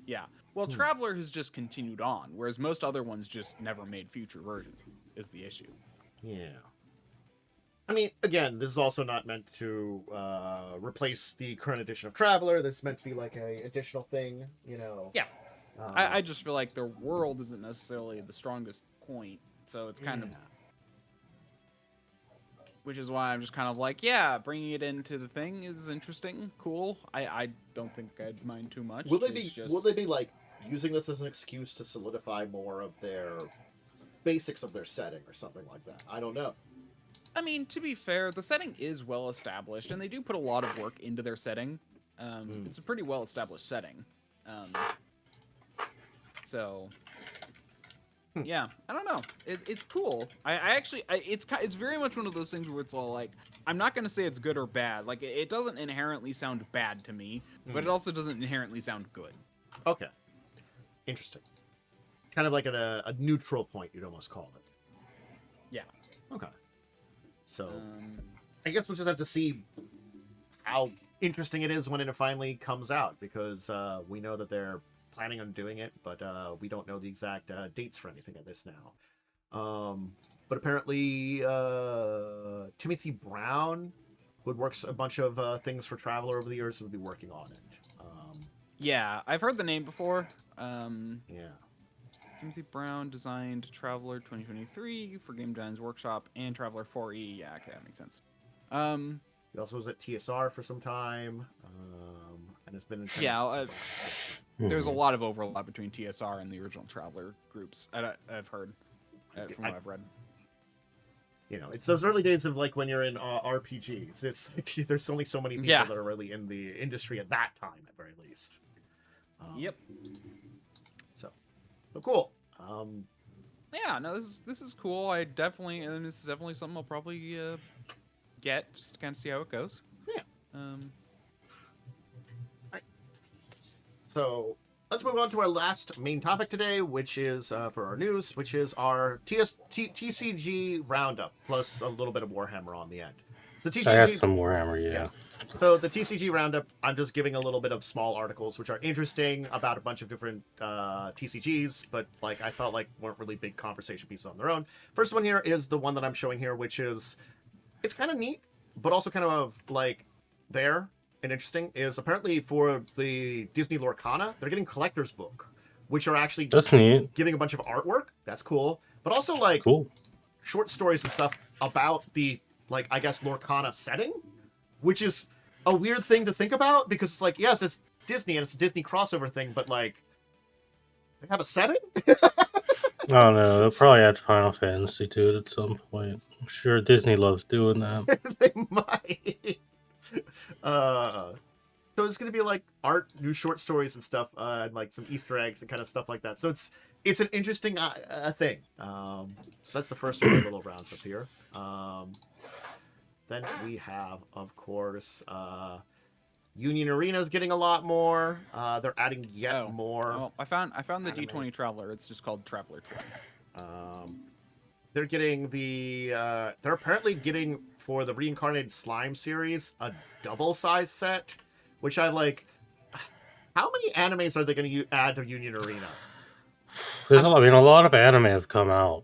Yeah. Well, Traveler has just continued on, whereas most other ones just never made future versions, is the issue. Yeah. I mean, again, this is also not meant to replace the current edition of Traveler. This is meant to be like a additional thing, you know. Yeah. I just feel like their world isn't necessarily the strongest point, so it's kind of... Which is why I'm just kind of like, yeah, bringing it into the thing is interesting, cool. I don't think I'd mind too much. Will they be like using this as an excuse to solidify more of their basics of their setting or something like that? I don't know. I mean, to be fair, the setting is well established, and they do put a lot of work into their setting. It's a pretty well established setting. So yeah, I don't know. It's cool. It's very much one of those things where it's all like, I'm not gonna say it's good or bad. Like it doesn't inherently sound bad to me, but it also doesn't inherently sound good. Okay, interesting. Kind of like at a neutral point, you'd almost call it. Yeah. Okay. So I guess we'll just have to see how interesting it is when it finally comes out, because we know that they're planning on doing it, but we don't know the exact dates for anything of this now. But apparently Timothy Brown, who works a bunch of things for Traveler over the years, will be working on it. Yeah, I've heard the name before. Yeah. Timothy Brown designed Traveler 2023 for Game Design's Workshop and Traveler 4E. Yeah, okay, that makes sense. He also was at TSR for some time, and has been in there's a lot of overlap between TSR and the original Traveler groups. I've heard from what I've read. You know, it's those early days of like when you're in RPGs. It's there's only so many people Yeah. that are really in the industry at that time, at very least. Yep. So cool. Yeah, no, this is cool. This is definitely something I'll probably get just to kind of see how it goes. Yeah. Right. So let's move on to our last main topic today, which is for our news, which is our TCG roundup plus a little bit of Warhammer on the end. So TCG, I had some Warhammer, yeah. So the TCG roundup, I'm just giving a little bit of small articles which are interesting about a bunch of different TCGs, but like I felt like weren't really big conversation pieces on their own. First one here is the one that I'm showing here, which is it's kind of neat, but also kind of like there and interesting. Is apparently for the Disney Lorcana, they're getting collector's book, which are actually That's neat. giving a bunch of artwork. That's cool, but also like Cool. short stories and stuff about the like I guess Lorcana setting, which is a weird thing to think about because it's like, yes, it's Disney and it's a Disney crossover thing, but like they have a setting. I don't know. They'll probably add Final Fantasy to it at some point. I'm sure Disney loves doing that. They might. So it's gonna be like art, new short stories and stuff, and like some Easter eggs and kind of stuff like that. So it's an interesting thing. So that's the first of our little rounds up here. Then we have, of course, Union Arena's getting a lot more. They're adding yet more. Oh, I found the anime. D20 Traveler. It's just called Traveler 20. They're getting they're apparently getting for the Reincarnated Slime series a double size set, which I like. How many animes are they going to add to Union Arena? There's a lot of anime have come out.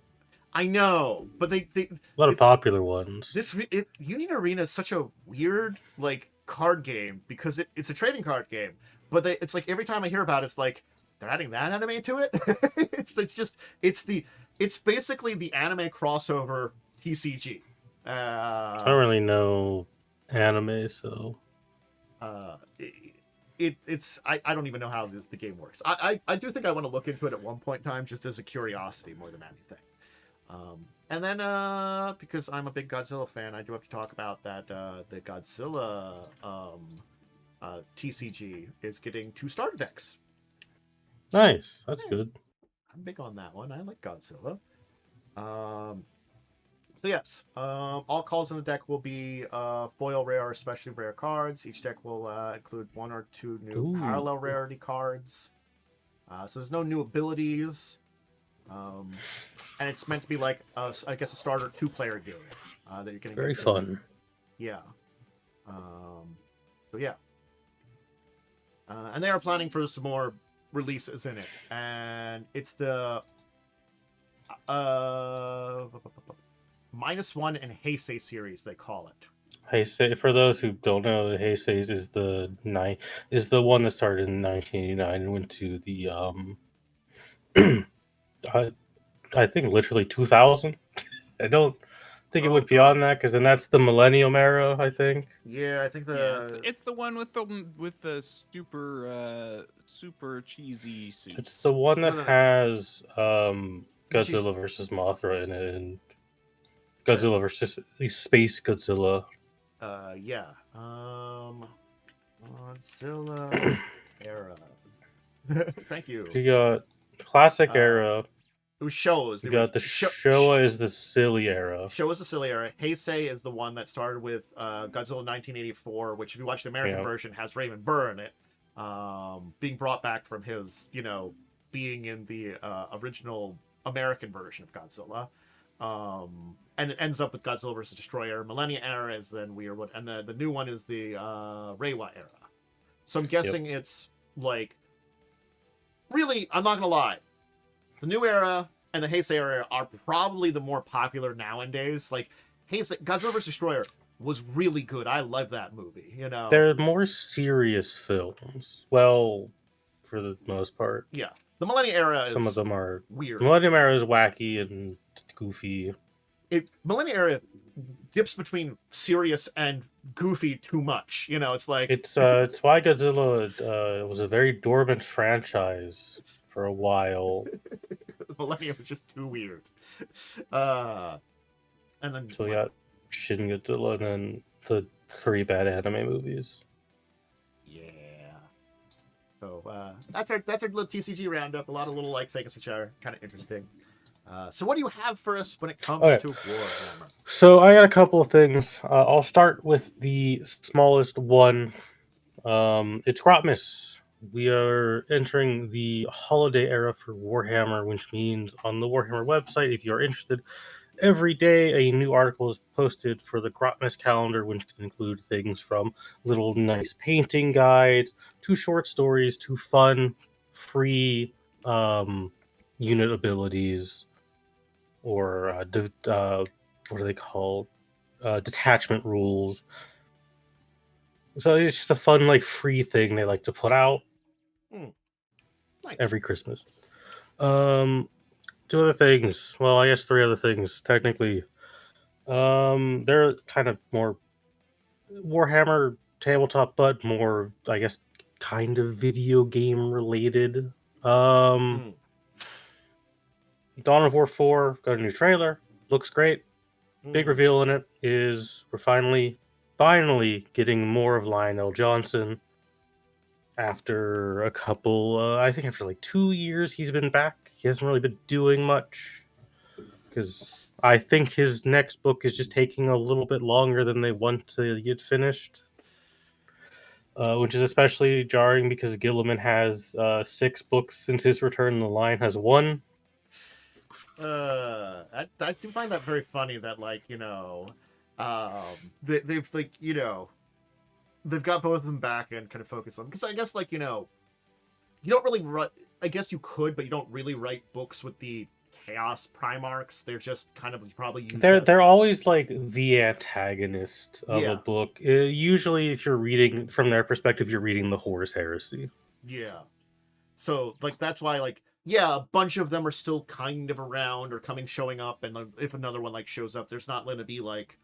I know, but they A lot of popular ones. Union Arena is such a weird like card game because it's a trading card game, but it's like every time I hear about it, it's like they're adding that anime to it. It's basically the anime crossover TCG. I don't really know anime, so I don't even know how the game works. I do think I want to look into it at one point in time just as a curiosity more than anything. And then because I'm a big Godzilla fan, I do have to talk about that the Godzilla TCG is getting 2 starter decks. nice. That's good. I'm big on that one. I like Godzilla. So yes, all calls in the deck will be foil rare or especially rare cards. Each deck will include 1 or 2 new parallel rarity cards. So there's no new abilities. And it's meant to be like, I guess, a starter 2-player game that you're getting. Very fun. Yeah. So yeah. And they are planning for some more releases in it, and it's the -1 and Heisei series they call it. Heisei, for those who don't know, the Heisei is the one that started in 1989 and went to the I think literally 2000. I don't think it went beyond that because then that's the Millennium era, I think. Yeah, I think it's the one with the super cheesy suits. It's the one that has Godzilla versus Mothra in it and Godzilla versus Space Godzilla. Yeah. Godzilla era. Thank you. You got classic era. It was Shows. You got the Showa is the silly era. Showa is the silly era. Heisei is the one that started with Godzilla 1984, which if you watch the American version has Raymond Burr in it, being brought back from his, being in the original American version of Godzilla. And it ends up with Godzilla vs. Destroyer. Millennia era is then weird one, and the new one is the Reiwa era. So I'm guessing it's like, really, I'm not gonna lie, the new era and the Heisei era are probably the more popular nowadays. Like Heisei, Godzilla vs. Destroyer was really good. I love that movie. They're more serious films. Well, for the most part. Yeah, the Millennium era. Some of them are weird. The Millennium era is wacky and goofy. Millennium era dips between serious and goofy too much. It's like it's why Godzilla was a very dormant franchise for a while. Millennium was just too weird. And then So we got Shin Godzilla and then the 3 bad anime movies. Yeah. So that's our little TCG roundup. A lot of little like things which are kind of interesting. So what do you have for us when it comes to Warhammer? So I got a couple of things. I'll start with the smallest one. It's Grotmas. We are entering the holiday era for Warhammer, which means on the Warhammer website, if you're interested, every day a new article is posted for the Grotmas calendar, which can include things from little nice painting guides to short stories to fun, free unit abilities, or what are they called? Detachment rules. So it's just a fun, like, free thing they like to put out Nice. every Christmas. 2 other things. Well, I guess 3 other things, technically. They're kind of more Warhammer tabletop, but more, I guess, kind of video game related. Dawn of War 4 got a new trailer. Looks great. Big reveal in it is we're finally getting more of Lionel Johnson after a couple, I think after like 2 years he's been back. He hasn't really been doing much because I think his next book is just taking a little bit longer than they want to get finished, which is especially jarring because Gilliman has 6 books since his return, and the line has 1. I do find that very funny that, like, they've, like, they've got both of them back and kind of focus on, because I guess, like, you don't really write, I guess you could, but you don't really write books with the Chaos Primarchs. They're just kind of probably used they're always like the antagonist of a book. Usually if you're reading from their perspective, you're reading the Horus Heresy. Yeah. So, like, that's why, like, yeah, a bunch of them are still kind of around or showing up, and if another one, like, shows up, there's not going to be, like,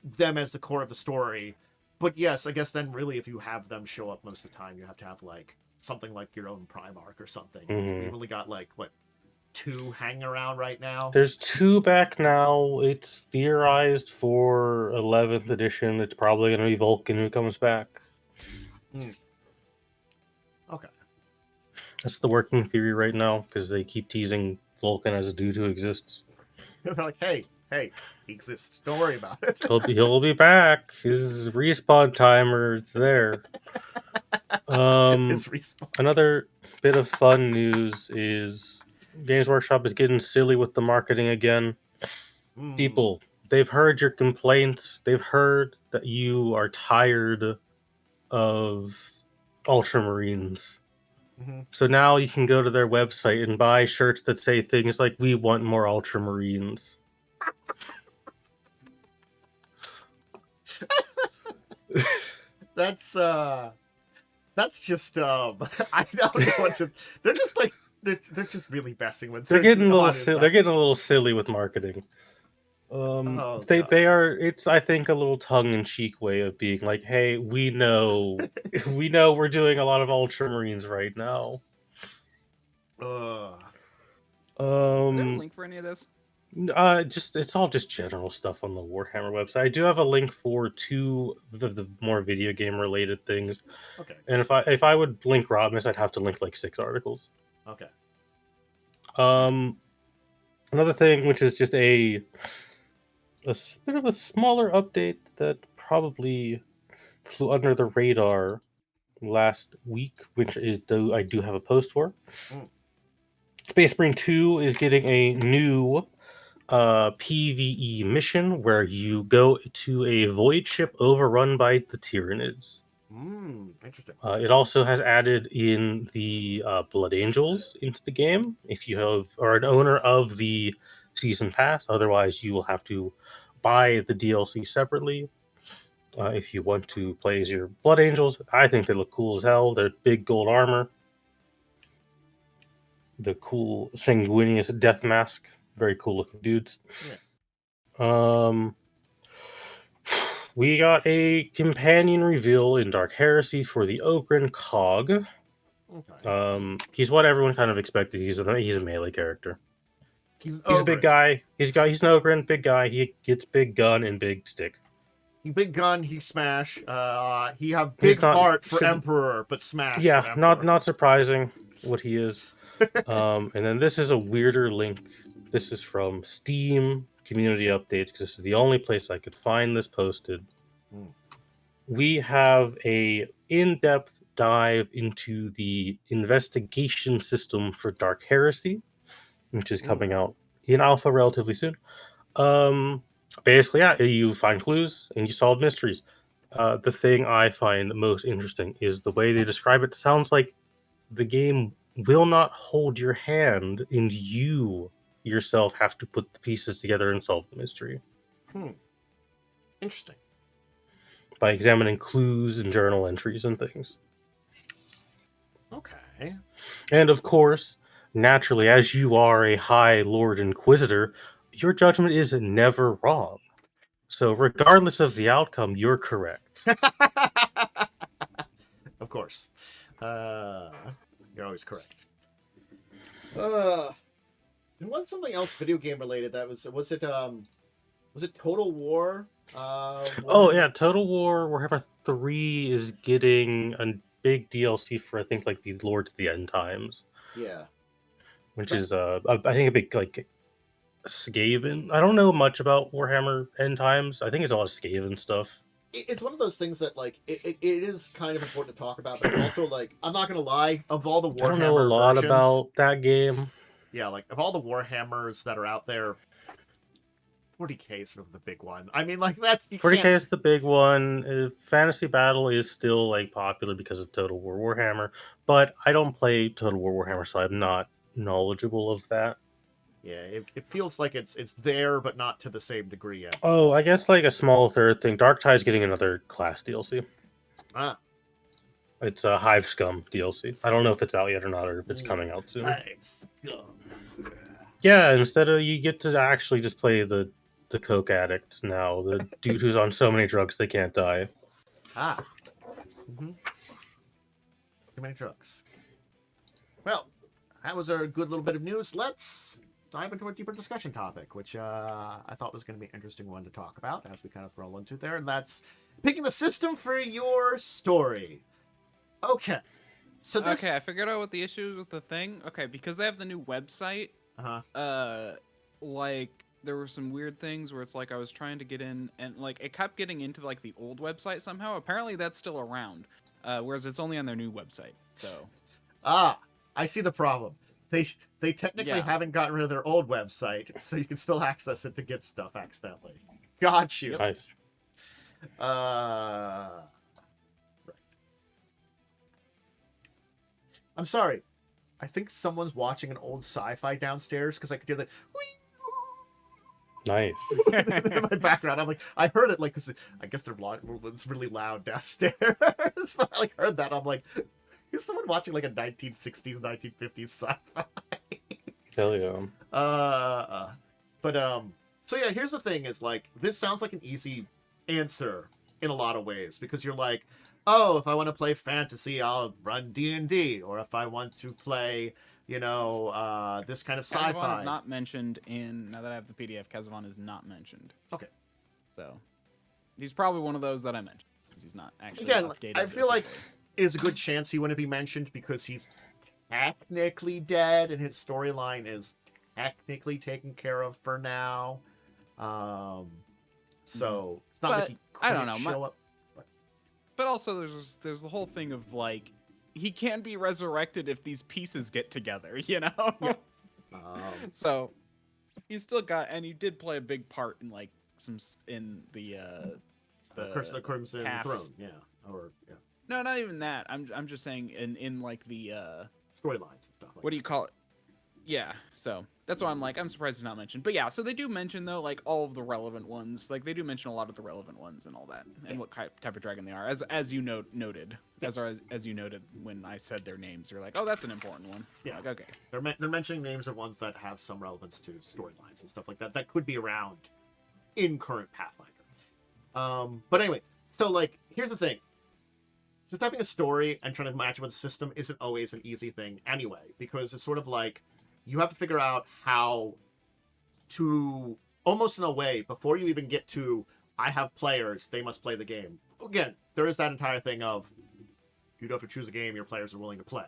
them as the core of the story. But yes, I guess then really if you have them show up most of the time, you have to have, like, something like your own Primarch or something. We've only got, like, what, 2 hanging around right now? There's 2 back now. It's theorized for 11th edition. It's probably going to be Vulcan who comes back. Okay. That's the working theory right now, because they keep teasing Vulcan as a dude who exists. They're like, hey, he exists. Don't worry about it. He'll be back. His respawn timer, it's there. Another bit of fun news is Games Workshop is getting silly with the marketing again. People, they've heard your complaints. They've heard that you are tired of Ultramarines. So now you can go to their website and buy shirts that say things like, "We want more Ultramarines." That's just I don't know what to. They're just like they're just really messing with. They're getting a little silly with marketing. They are. It's, I think, a little tongue-in-cheek way of being like, "Hey, we know we're doing a lot of Ultramarines right now." Is there a link for any of this? It's all just general stuff on the Warhammer website. I do have a link for 2 of the more video game related things. Okay. And if I would link Robmus, I'd have to link like 6 articles. Okay. Another thing, which is just a bit of a smaller update that probably flew under the radar last week, which is I do have a post for. Space Marine 2 is getting a new PvE mission where you go to a void ship overrun by the Tyranids. Interesting. It also has added in the Blood Angels into the game if you are an owner of the Season Pass. Otherwise, you will have to buy the DLC separately if you want to play as your Blood Angels. I think they look cool as hell. They're big gold armor. The cool Sanguinius death mask. Very cool looking dudes. Yeah. We got a companion reveal in Dark Heresy for the Ogren Cog. Okay. He's what everyone kind of expected. He's a melee character. He's a big guy. He's an ogre, big guy. He gets big gun and big stick. He big gun, he smash. He have big heart for Emperor, but smash. Yeah, for Emperor. not surprising what he is. And then this is a weirder link. This is from Steam Community Updates because this is the only place I could find this posted. We have a in-depth dive into the investigation system for Dark Heresy, which is coming out in alpha relatively soon. Basically, yeah, you find clues and you solve mysteries. The thing I find most interesting is the way they describe it. Sounds like the game will not hold your hand, and you yourself have to put the pieces together and solve the mystery. Interesting. By examining clues and journal entries and things. Okay. And of course, naturally, as you are a High Lord Inquisitor, your judgment is never wrong. So regardless of the outcome, you're correct. Of course. You're always correct. There was something else video game related that was it Total War? Oh yeah, Total War Warhammer 3 is getting a big DLC for I think like the Lords of the End Times. Yeah. Which is I think a big like Skaven. I don't know much about Warhammer End Times. I think it's a lot of Skaven stuff. It's one of those things that like it is kind of important to talk about, but it's also like I'm not gonna lie, of all the Warhammer I don't know a lot versions, about that game. Yeah, like of all the Warhammers that are out there, 40K is sort of the big one. I mean, like that's 40K is the big one. Fantasy Battle is still like popular because of Total War Warhammer, but I don't play Total War Warhammer, so I'm not knowledgeable of that. Yeah, it feels like it's there, but not to the same degree yet. Oh, I guess like a small third thing. Dark Tide's getting another class DLC. It's a Hive Scum DLC. I don't know if it's out yet or not, or if it's coming out soon. Hive Scum. Yeah, instead of you get to actually just play the coke addict now, the dude who's on so many drugs they can't die. Too many drugs. Well, that was a good little bit of news. Let's dive into a deeper discussion topic, which I thought was going to be an interesting one to talk about as we kind of roll into there, and that's picking the system for your story. Okay. So this... Okay, I figured out what the issue is with the thing. Okay, because they have the new website, like, there were some weird things where it's like I was trying to get in, and like it kept getting into like the old website somehow. Apparently that's still around, whereas it's only on their new website. So... I see the problem. They technically haven't gotten rid of their old website, so you can still access it to get stuff accidentally. Got you. Nice. Right. I'm sorry. I think someone's watching an old sci-fi downstairs because I could hear the. Nice. In my background, I'm like, I heard it like because I guess it's really loud downstairs. So I like heard that. I'm like. Is someone watching like a 1960s, 1950s sci-fi? Hell yeah. So yeah, here's the thing is like, this sounds like an easy answer in a lot of ways because you're like, oh, if I want to play fantasy, I'll run D&D. Or if I want to play, this kind of sci-fi. Kazavon is not mentioned now that I have the PDF, Kazavon is not mentioned. Okay. So, he's probably one of those that I mentioned. Because he's not actually updated. I feel like there's a good chance he wouldn't be mentioned because he's technically dead and his storyline is technically taken care of for now. So it's not like he couldn't show up. But also there's the whole thing of like he can't be resurrected if these pieces get together, you know? Yeah. So he's still got, and he did play a big part in like in the Curse of the Crimson Throne, yeah. Or yeah. No, not even that. I'm just saying in like the storylines and stuff. What do you call it? Yeah. So that's why I'm surprised it's not mentioned. But yeah, so they do mention though like all of the relevant ones. Like they do mention a lot of the relevant ones and all that, and what type of dragon they are. As you noted, as you noted when I said their names, you're like, oh, that's an important one. Yeah. Like, okay. They're mentioning names of ones that have some relevance to storylines and stuff like that could be around in current Pathfinder. But anyway, so like here's the thing. Just having a story and trying to match it with a system isn't always an easy thing anyway, because it's sort of like you have to figure out how to almost in a way, before you even get to I have players, they must play the game. Again, there is that entire thing of you don't have to choose a game your players are willing to play.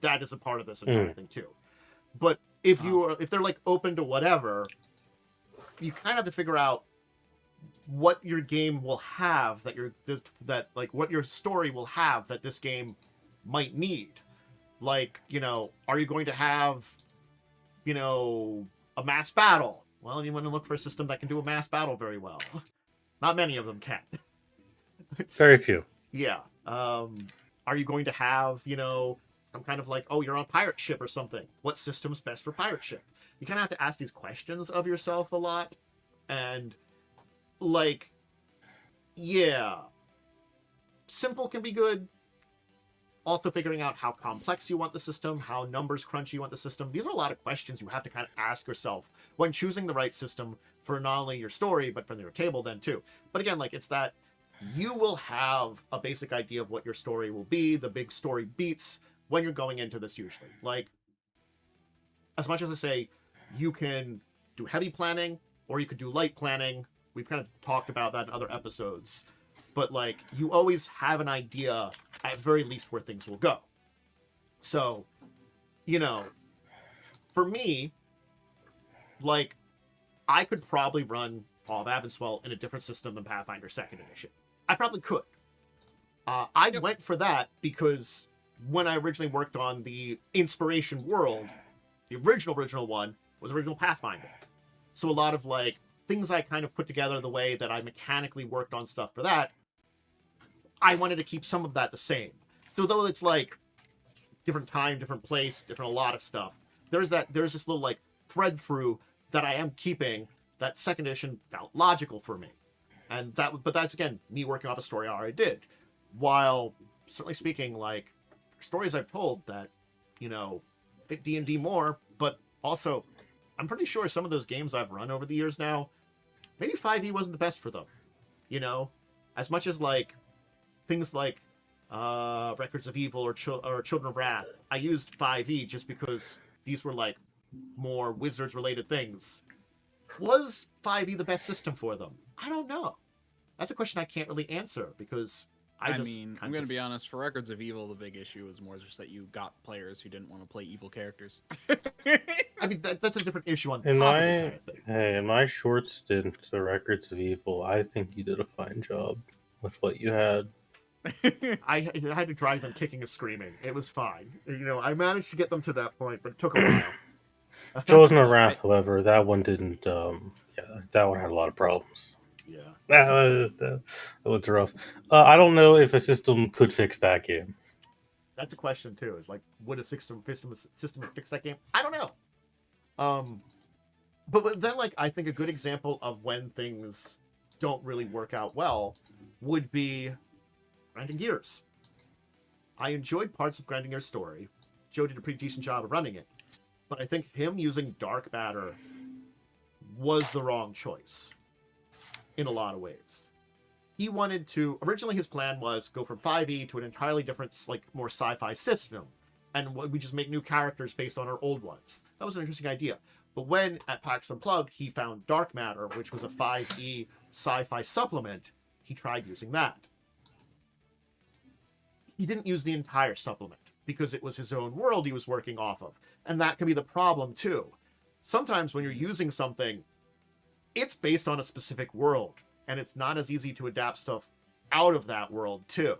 That is a part of this entire thing too. But if they're like open to whatever, you kind of have to figure out what your game will have what your story will have that this game might need. Like, are you going to have, a mass battle? Well, you want to look for a system that can do a mass battle very well. Not many of them can. Very few. Yeah. Are you going to have, some kind of like, you're on a pirate ship or something? What system's best for pirate ship? You kind of have to ask these questions of yourself a lot. And, like, yeah. Simple can be good. Also figuring out how complex you want the system, how numbers crunchy you want the system. These are a lot of questions you have to kind of ask yourself when choosing the right system for not only your story, but for your table then too. But again, like, it's that you will have a basic idea of what your story will be, the big story beats, when you're going into this usually. Like, as much as I say, you can do heavy planning, or you could do light planning. We've kind of talked about that in other episodes. But, like, you always have an idea, at very least, where things will go. So, for me, like, I could probably run Fall of Avenswell in a different system than Pathfinder 2nd Edition. I probably could. I went for that because when I originally worked on the Inspiration World, the original one was original Pathfinder. So a lot of, like, things I kind of put together the way that I mechanically worked on stuff for that, I wanted to keep some of that the same. So though it's like different time, different place, different a lot of stuff, there's this little like thread through that I am keeping that 2nd edition felt logical for me. And but that's again me working off a story I already did. While certainly speaking, like, stories I've told that, fit D&D more, but also I'm pretty sure some of those games I've run over the years now, maybe 5e wasn't the best for them. As much as like things like Records of Evil or Children of Wrath, I used 5e just because these were like more Wizards-related things. Was 5e the best system for them? I don't know. That's a question I can't really answer because I'm going to be honest. For Records of Evil, the big issue was more just that you got players who didn't want to play evil characters. I mean, that's a different issue on in top my, of the entire thing. Hey, in my short stint to Records of Evil, I think you did a fine job with what you had. I had to drive them kicking and screaming. It was fine. I managed to get them to that point, but it took a while. Chosen of Wrath, however, that one didn't. That one had a lot of problems. Yeah, that was rough. I don't know if a system could fix that game. That's a question too. Is like, would a system fix that game? I don't know. But then, like, I think a good example of when things don't really work out well would be Grinding Gears. I enjoyed parts of Grinding Gears' story. Joe did a pretty decent job of running it. But I think him using Dark Matter was the wrong choice in a lot of ways. He wanted to... Originally, his plan was go from 5e to an entirely different, like, more sci-fi system. And we just make new characters based on our old ones. That was an interesting idea. But when, at PAX Unplugged, he found Dark Matter, which was a 5e sci-fi supplement, he tried using that. He didn't use the entire supplement because it was his own world he was working off of. And that can be the problem, too. Sometimes when you're using something, it's based on a specific world, and it's not as easy to adapt stuff out of that world, too.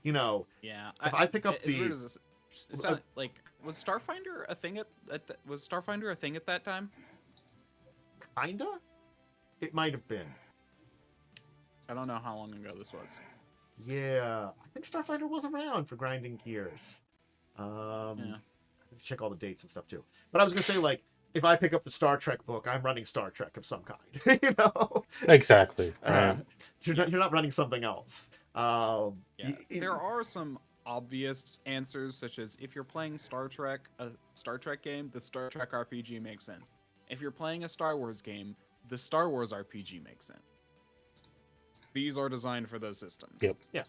Yeah. If I pick up as weird as this, it's not, like, was Starfinder a thing was Starfinder a thing at that time? Kinda? It might have been. I don't know how long ago this was. Yeah, I think Starfinder was around for Grinding Gears. Yeah. Check all the dates and stuff too. But I was gonna say, like, if I pick up the Star Trek book, I'm running Star Trek of some kind. Exactly. You're not running something else. There are some obvious answers, such as if you're playing Star Trek, a Star Trek game, the Star Trek RPG makes sense. If you're playing a Star Wars game, the Star Wars RPG makes sense. These are designed for those systems. Yep. Yeah.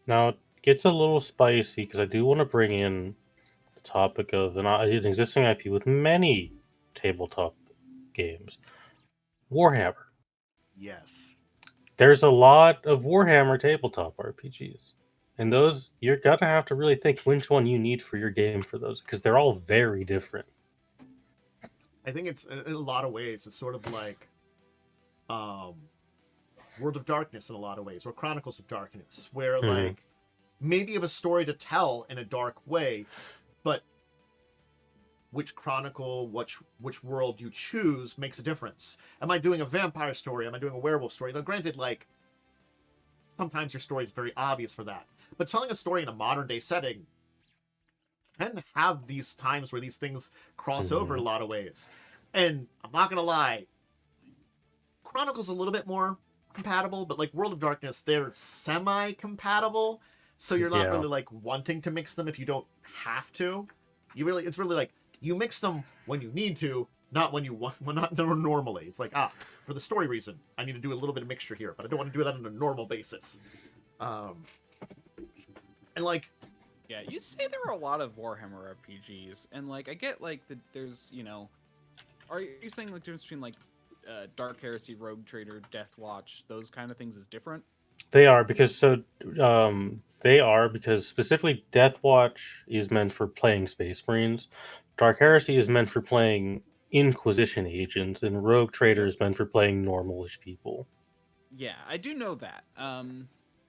Now, it gets a little spicy because I do want to bring in the topic of an existing IP with many tabletop games. Warhammer. Yes. There's a lot of Warhammer tabletop RPGs. And those, you're going to have to really think which one you need for your game for those, because they're all very different. I think it's, in a lot of ways, it's sort of like World of Darkness in a lot of ways, or Chronicles of Darkness, where, like, maybe you have a story to tell in a dark way, but which chronicle, which world you choose makes a difference. Am I doing a vampire story? Am I doing a werewolf story? Now, granted, like, sometimes your story is very obvious for that. But telling a story in a modern-day setting can have these times where these things cross over in a lot of ways. And I'm not going to lie, Chronicle's a little bit more compatible, but, like, World of Darkness, they're semi-compatible, so you're not really, like, wanting to mix them if you don't have to. It's really like, you mix them when you need to, not when you want, well, not normally. It's like, for the story reason, I need to do a little bit of mixture here, but I don't want to do that on a normal basis. And like, yeah, you say there are a lot of Warhammer RPGs, and like, I get like there's, you know, are you saying the difference between like Dark Heresy, Rogue Trader, Death Watch, those kind of things is different? They are because specifically Death Watch is meant for playing Space Marines, Dark Heresy is meant for playing Inquisition agents, and Rogue Trader is meant for playing normalish people. Yeah, I do know that.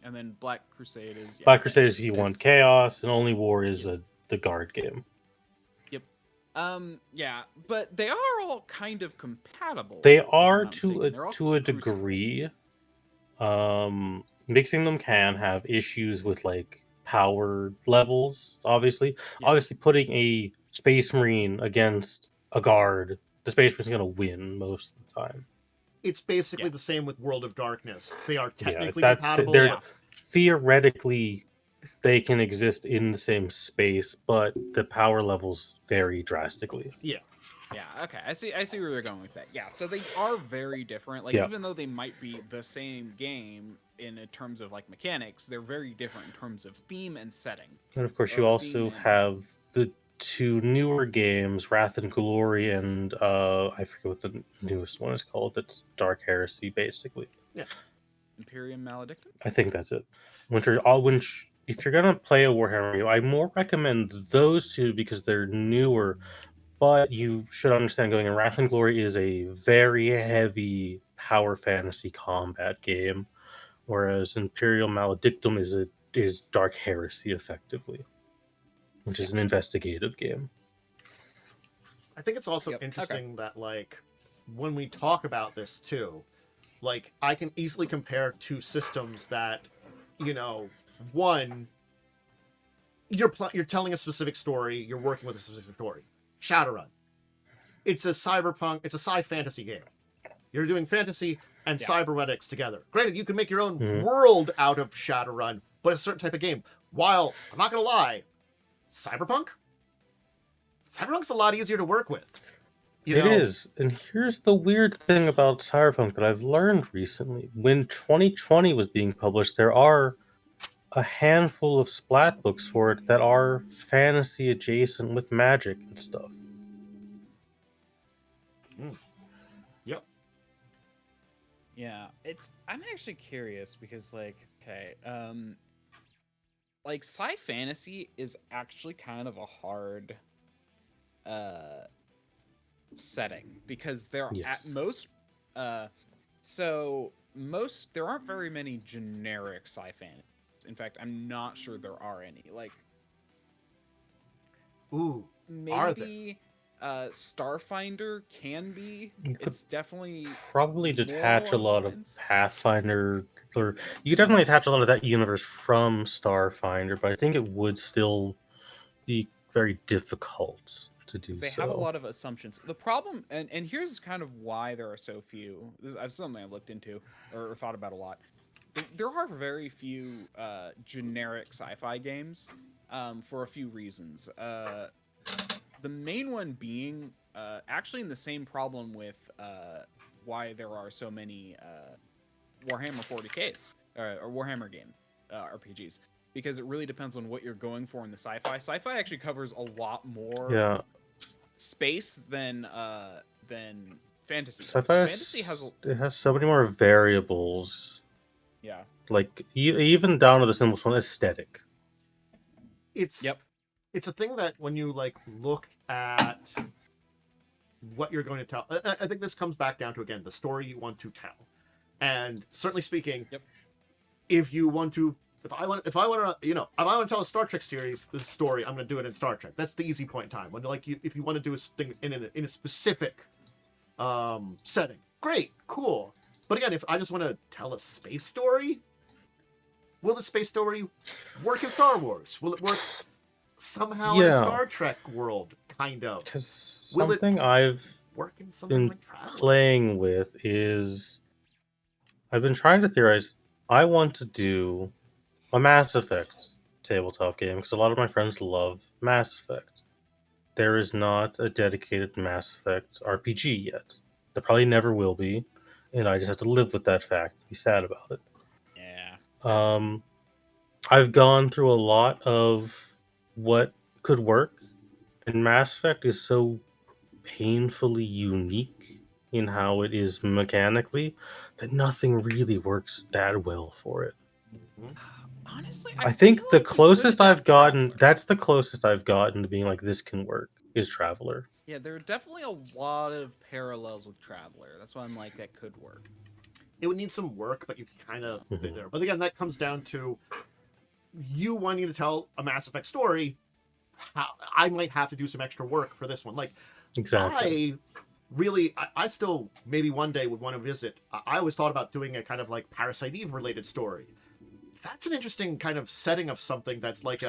And then Black Crusade is Black Crusade is you want chaos, and Only War is the guard game. Yep. Yeah, but they are all kind of compatible. They are to a degree. Mixing them can have issues with like power levels. Obviously, putting a Space Marine against a guard, the Space Marine's gonna win most of the time. It's basically the same with World of Darkness. They are technically compatible. Theoretically, they can exist in the same space, but the power levels vary drastically. Yeah, okay. I see where they're going with that. Yeah, so they are very different. Like, even though they might be the same game in terms of like mechanics, they're very different in terms of theme and setting. And of course, you also have the two newer games, Wrath and Glory, and I forget what the newest one is called. That's Dark Heresy, basically. Yeah. Imperium Maledictum? I think that's it. If you're gonna play a Warhammer game, I more recommend those two because they're newer. But you should understand, going in, Wrath and Glory is a very heavy power fantasy combat game, whereas Imperial Maledictum is Dark Heresy, effectively, which is an investigative game. I think it's also interesting that, like, when we talk about this too, like, I can easily compare two systems that, you know, one, you're telling a specific story, you're working with a specific story. Shadowrun. It's a cyberpunk, it's a sci-fantasy game. You're doing fantasy and cybernetics together. Granted, you can make your own world out of Shadowrun, but it's a certain type of game. While, I'm not going to lie, Cyberpunk's a lot easier to work with. It is. And here's the weird thing about Cyberpunk that I've learned recently. When 2020 was being published, there are a handful of splat books for it that are fantasy adjacent with magic and stuff. Yep. Yeah, I'm actually curious because, like, like, sci-fantasy is actually kind of a hard setting because there are at most there aren't very many generic sci-fantasy. In fact, I'm not sure there are any. Like, maybe Starfinder can be. It's definitely probably detach a lot of Pathfinder, or you could definitely attach a lot of that universe from Starfinder, but I think it would still be very difficult to do. They have a lot of assumptions. The problem, and here's kind of why there are so few. This is something I've looked into or thought about a lot. There are very few generic sci-fi games for a few reasons. The main one being actually in the same problem with why there are so many Warhammer 40Ks or Warhammer game RPGs, because it really depends on what you're going for in the sci-fi. Sci-fi actually covers a lot more space than fantasy. Sci-fi Fantasy has it has so many more variables. yeah. Like even down to the simplest one, aesthetic. It's it's a thing that when you like look at what you're going to tell, I think this comes back down to again the story you want to tell, and certainly speaking, if you want to. If I want to, if I want to tell a Star Trek series, this story, I'm going to do it in Star Trek. That's the easy point in time. When if you want to do a thing in a specific setting, great, cool. But again, if I just want to tell a space story, will the space story work in Star Wars? Will it work somehow in a Star Trek world? Kind of. Because Will something I've work in something like travel? playing with is I've been trying to theorize. I want to do a Mass Effect tabletop game because a lot of my friends love Mass Effect. There is not a dedicated Mass Effect RPG yet. There probably never will be, and I just have to live with that fact. Be sad about it. Yeah. I've gone through a lot of what could work, and Mass Effect is so painfully unique in how it is mechanically that nothing really works that well for it. Honestly, I think feel the like you closest could I've adapt gotten, Traveler. that's the closest I've gotten to being like, this can work, is Traveler. Yeah, there are definitely a lot of parallels with Traveler. That's why I'm like, that could work. It would need some work, but you kind of there. But again, that comes down to you wanting to tell a Mass Effect story. I might have to do some extra work for this one. Like, Exactly. I still maybe one day would want to visit. I always thought about doing a kind of like Parasite Eve related story. That's an interesting kind of setting of something that's like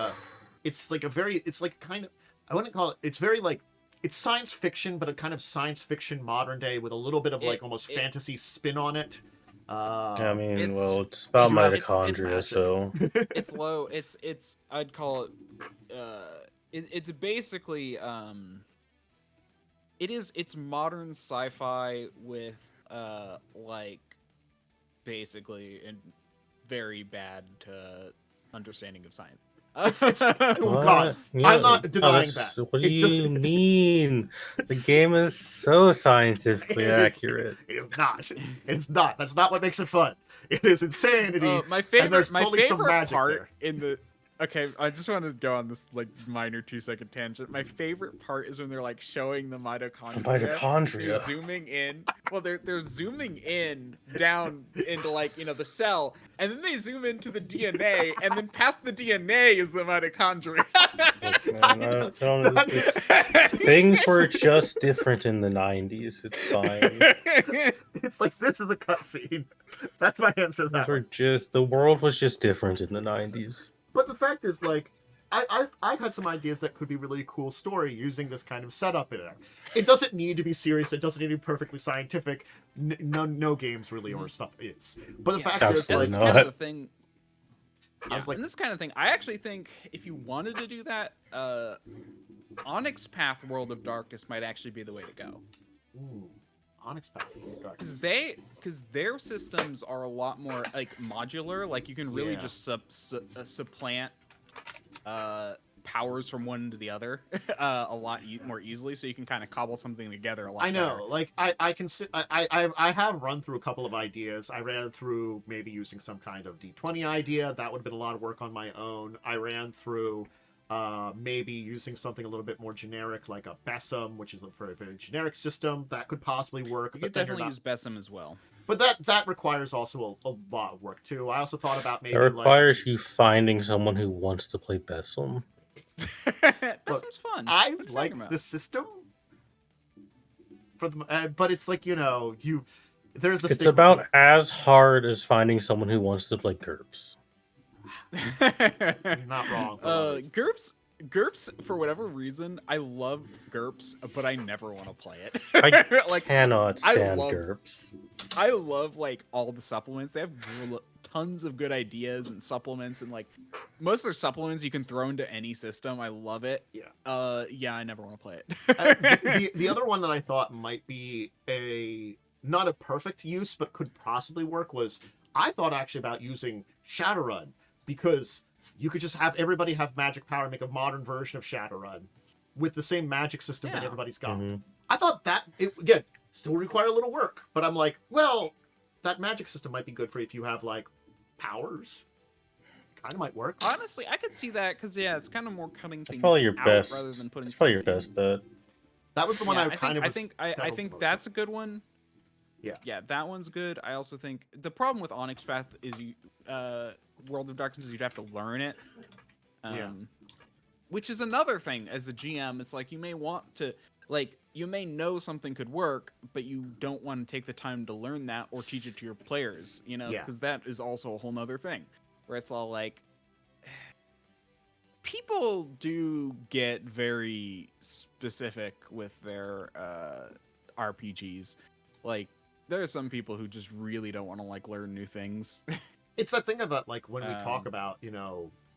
it's like kind of, I wouldn't call it, it's very like, it's science fiction, but a kind of science fiction modern day with a little bit of like almost fantasy spin on it. I mean, it's about you have- mitochondria, so It's low. It's I'd call it. It's basically it's modern sci-fi with like basically a very bad understanding of science. Oh God, Yeah, I'm not denying that's- that. What do It you doesn't- mean? The game is so scientifically accurate. It's not. It's not. That's not what makes it fun. It is insanity. My and favorite, there's totally some magic part there. in the. Okay, I just want to go on this like minor 2-second tangent. My favorite part is when they're like showing the mitochondria. The mitochondria. They're zooming in. Well, they're zooming in down into like the cell, and then they zoom into the DNA, and then past the DNA is the mitochondria. Look, man, things were just different in the 90s. It's fine. It's like, this is a cutscene. That's my answer to that. The world was just different in the 90s. But the fact is, like, I've had some ideas that could be really cool story using this kind of setup in there. It doesn't need to be serious. It doesn't need to be perfectly scientific. No games really or stuff is. But the fact is, like, that's kind of the thing. I was like, and this kind of thing, I actually think if you wanted to do that, Onyx Path World of Darkness might actually be the way to go. ooh, Onyx Path of Darkness. Because their systems are a lot more like modular. Like you can really just supplant powers from one to the other a lot more easily, so you can kind of cobble something together a lot. I know, better. like I have run through a couple of ideas. I ran through maybe using some kind of D20 idea. That would have been a lot of work on my own. I ran through maybe using something a little bit more generic, like a Besom, which is a very generic system that could possibly work. You could definitely use Besom as well. But that requires also a lot of work too. I also thought about maybe It requires you finding someone who wants to play Besom. Besom's fun. I like the system for the, but it's like there's a. It's about as hard as finding someone who wants to play GURPS. You're not wrong. GURPS, for whatever reason, I love GURPS, but I never want to play it. I like, cannot stand GURPS. I love like all the supplements. They have tons of good ideas and supplements, and like most of their supplements you can throw into any system. I love it. Yeah, I never want to play it. The other one that I thought might be not a perfect use, but could possibly work was I thought actually about using Shadowrun, because you could just have everybody have magic power and make a modern version of Shadowrun with the same magic system that everybody's got. Mm-hmm. I thought that, again, still will require a little work. But I'm like, well, that magic system might be good for if you have like powers. Kind of might work. Honestly, I could see that because it's kind of more cutting things probably your out best. rather than putting. It's probably your stuff in. best bet. That was the one Yeah, I think that's a good one. Yeah. Yeah, that one's good. I also think the problem with Onyx Path is World of Darkness is you'd have to learn it. Which is another thing as a GM. It's like you may want to you may know something could work, but you don't want to take the time to learn that or teach it to your players, because that is also a whole nother thing. Where it's all like people do get very specific with their RPGs. Like there are some people who just really don't want to learn new things. It's that thing about when we talk about,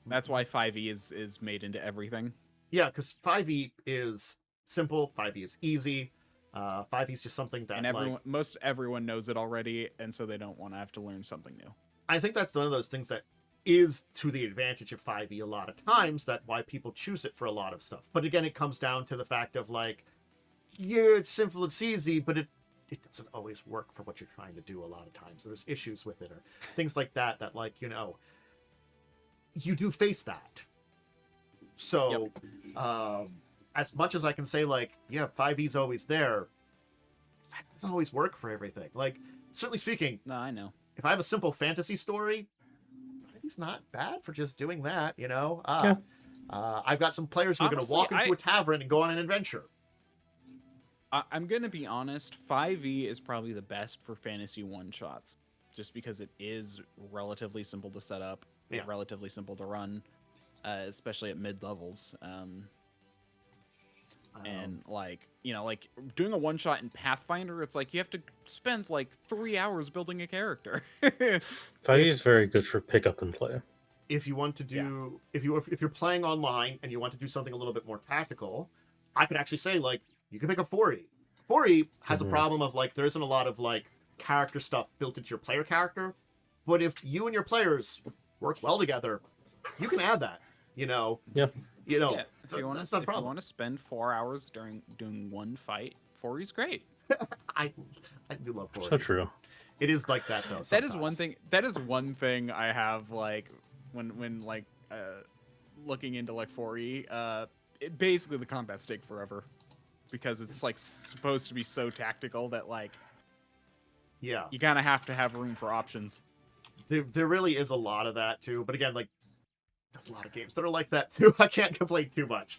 that's why 5e is made into everything. Yeah, because 5e is simple, 5e is easy. 5e is just something that and most everyone knows it already, and so they don't want to have to learn something new. I think that's one of those things that is to the advantage of 5e a lot of times, that why people choose it for a lot of stuff. But again, it comes down to the fact of it's simple, it's easy, but it doesn't always work for what you're trying to do a lot of times. There's issues with it or things like that you do face that. So as much as I can say 5e's always there, that doesn't always work for everything. Certainly speaking, No, I know. if I have a simple fantasy story, he's not bad for just doing that, I've got some players who are going to walk into a tavern and go on an adventure. I'm going to be honest, 5e is probably the best for fantasy one-shots, just because it is relatively simple to set up, relatively simple to run, especially at mid-levels. And doing a one-shot in Pathfinder, it's you have to spend 3 hours building a character. 5e is very good for pick up and play. If you want to do, if you're playing online and you want to do something a little bit more tactical, I could actually say you can pick up 4e. 4e has a problem of there isn't a lot of character stuff built into your player character, but if you and your players work well together, you can add that. Yeah. If you want that's not a problem. If you want to spend 4 hours doing one fight, 4e is great. I do love 4e. So true. It is like that though. Sometimes. That is one thing I have when looking into 4e. Basically the combats take forever because it's supposed to be so tactical that you kind of have to have room for options. There really is a lot of that too, but again, there's a lot of games that are like that too. I can't complain too much.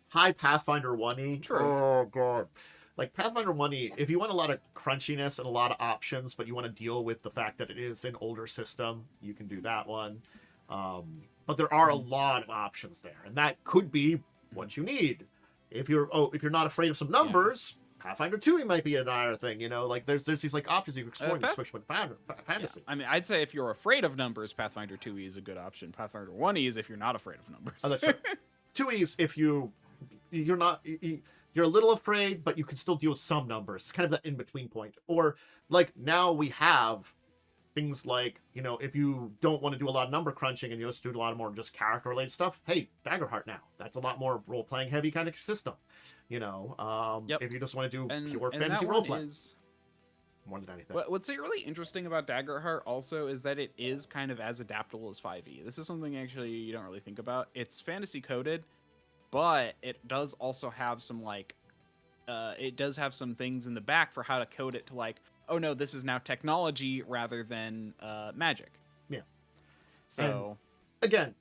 High Pathfinder 1e. True. Oh god. Pathfinder 1e, if you want a lot of crunchiness and a lot of options, but you want to deal with the fact that it is an older system, you can do that one. But there are a lot of options there, and that could be what you need. If you're not afraid of some numbers, Pathfinder 2e might be another thing. There's these options you can explore in the Switch with fantasy. Yeah. I mean, I'd say if you're afraid of numbers, Pathfinder 2e is a good option. Pathfinder 1e is if you're not afraid of numbers. Oh, that's right. 2e is if you're not. You're a little afraid, but you can still deal with some numbers. It's kind of that in-between point. Or, now we have things if you don't want to do a lot of number crunching and you just do a lot more just character-related stuff, hey, Daggerheart now. That's a lot more role-playing heavy kind of system. If you just want to do pure fantasy role-play. More than anything. What's really interesting about Daggerheart also is that it is kind of as adaptable as 5e. This is something actually you don't really think about. It's fantasy coded, but it does also have some it does have some things in the back for how to code it to oh no, this is now technology rather than magic. Yeah. So and again,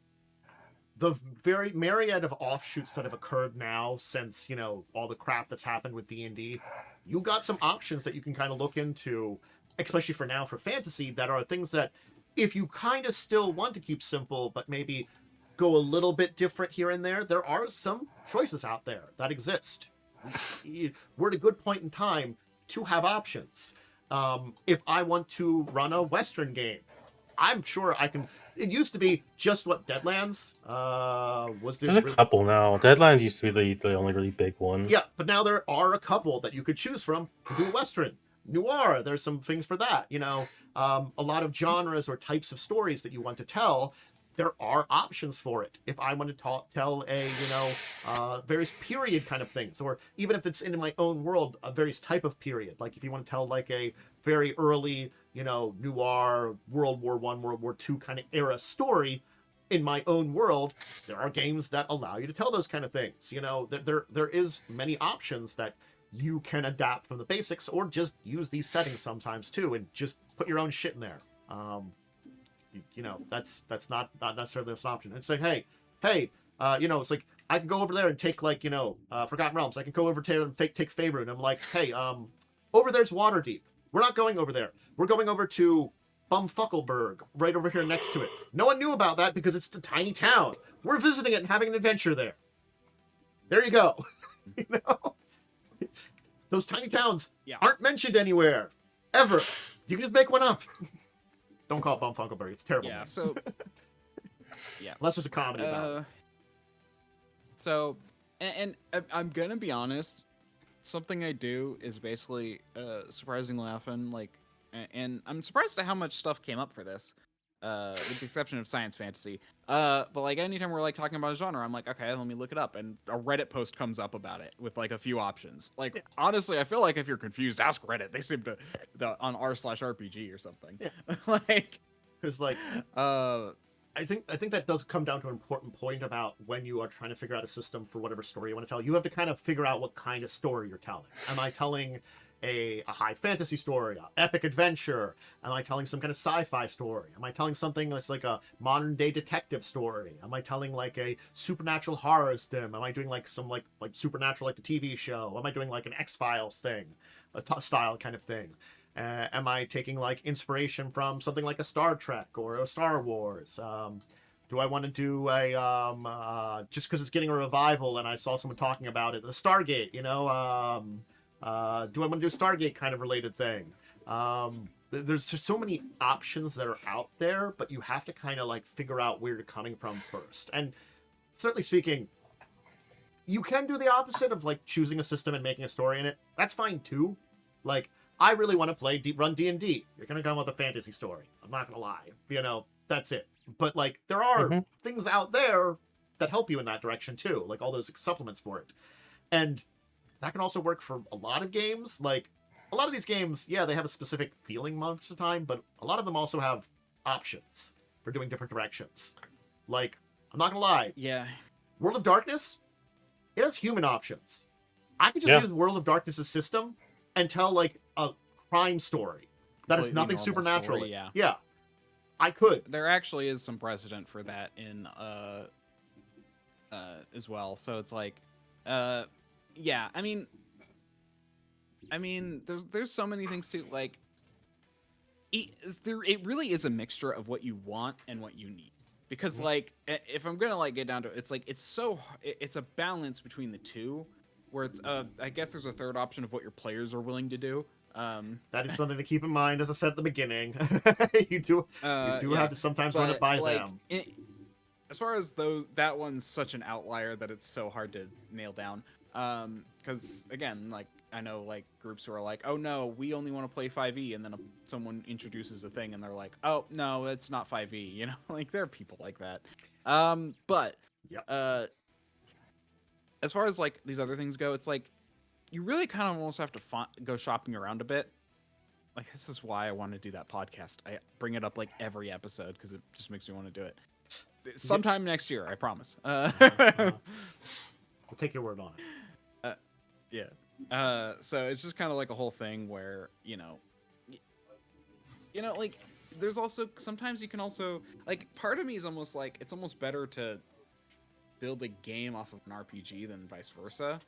the very myriad of offshoots that have occurred now since all the crap that's happened with D&D, you got some options that you can kind of look into, especially for now for fantasy, that are things that if you kind of still want to keep simple, but maybe go a little bit different here and there are some choices out there that exist. We're at a good point in time to have options. If I want to run a Western game, I'm sure I can. It used to be just what Deadlands was. There's a couple now. Deadlands used to be the only really big one. Yeah, but now there are a couple that you could choose from to do Western. Noir, there's some things for that. A lot of genres or types of stories that you want to tell. there are options for it. If I want to tell a, various period kind of things, or even if it's in my own world, a various type of period. Like if you want to tell like a very early, noir, World War I, World War II kind of era story in my own world, there are games that allow you to tell those kind of things. There is many options that you can adapt from the basics, or just use these settings sometimes too, and just put your own shit in there. That's not necessarily an option. It's like, hey, it's like I can go over there and take like, Forgotten Realms. I can go over there and take Faerun. And I'm like, hey, over there's Waterdeep. We're not going over there. We're going over to Bumfuckleberg, right over here next to it. No one knew about that because it's a tiny town. We're visiting it and having an adventure there. There you go. Those tiny towns aren't mentioned anywhere ever. You can just make one up. Don't call it Bumfuckleberg. It's terrible. Yeah. Name. So. Yeah. Unless there's a comedy about it. So, and I'm gonna be honest. Something I do is basically surprisingly often and I'm surprised at how much stuff came up for this, with the exception of science fantasy. But like anytime we're like talking about a genre, I'm like, okay, let me look it up, and a Reddit post comes up about it with like a few options. Like honestly, I feel like if you're confused, ask Reddit. They seem to on r/RPG or something. Yeah. Like, because like I think that does come down to an important point about when you are trying to figure out a system for whatever story you want to tell. You have to kind of figure out what kind of story you're telling. Am I telling a high fantasy story, an epic adventure? Am I telling some kind of sci-fi story? Am I telling something that's like a modern day detective story? Am I telling like a supernatural horror stim? Am I doing like some like Supernatural, like the TV show? Am I doing like an X-Files thing, style kind of thing? Am I taking like inspiration from something like a Star Trek or a Star Wars? Do I want to do a just because it's getting a revival and I saw someone talking about it, the Stargate? Do I want to do a Stargate kind of related thing? There's just so many options that are out there, but you have to kind of like figure out where you're coming from first. And certainly speaking, you can do the opposite of like choosing a system and making a story in it. That's fine too. Like, I really want to run D&D. You're going to come with a fantasy story. I'm not going to lie. That's it. But, like, there are things out there that help you in that direction, too. Like, all those supplements for it. And that can also work for a lot of games. Like, a lot of these games, yeah, they have a specific feeling most of the time, but a lot of them also have options for doing different directions. Like, I'm not going to lie. Yeah. World of Darkness, it has human options. I could just use World of Darkness' system and tell like a crime story that is nothing supernatural. Story, yeah, I could. There actually is some precedent for that in as well. So it's like, yeah. I mean, there's so many things too. Like, it really is a mixture of what you want and what you need. Because like, if I'm gonna like get down to it, it's like it's a balance between the two. Where it's, I guess there's a third option of what your players are willing to do. That is something to keep in mind, as I said at the begining. you do have to sometimes run it by them. As far as that one's such an outlier that it's so hard to nail down. Because again, like I know like groups who are like, oh no, we only want to play 5e, and then someone introduces a thing and they're like, oh no, it's not 5e. Like there are people like that. But as far as like these other things go, it's like you really kind of almost have to go shopping around a bit. Like this is why I want to do that podcast. I bring it up like every episode because it just makes me want to do it. Sometime next year, I promise. We'll take your word on it. Yeah. So it's just kind of like a whole thing where like there's also sometimes you can also like part of me is almost like it's almost better to build a game off of an RPG than vice versa.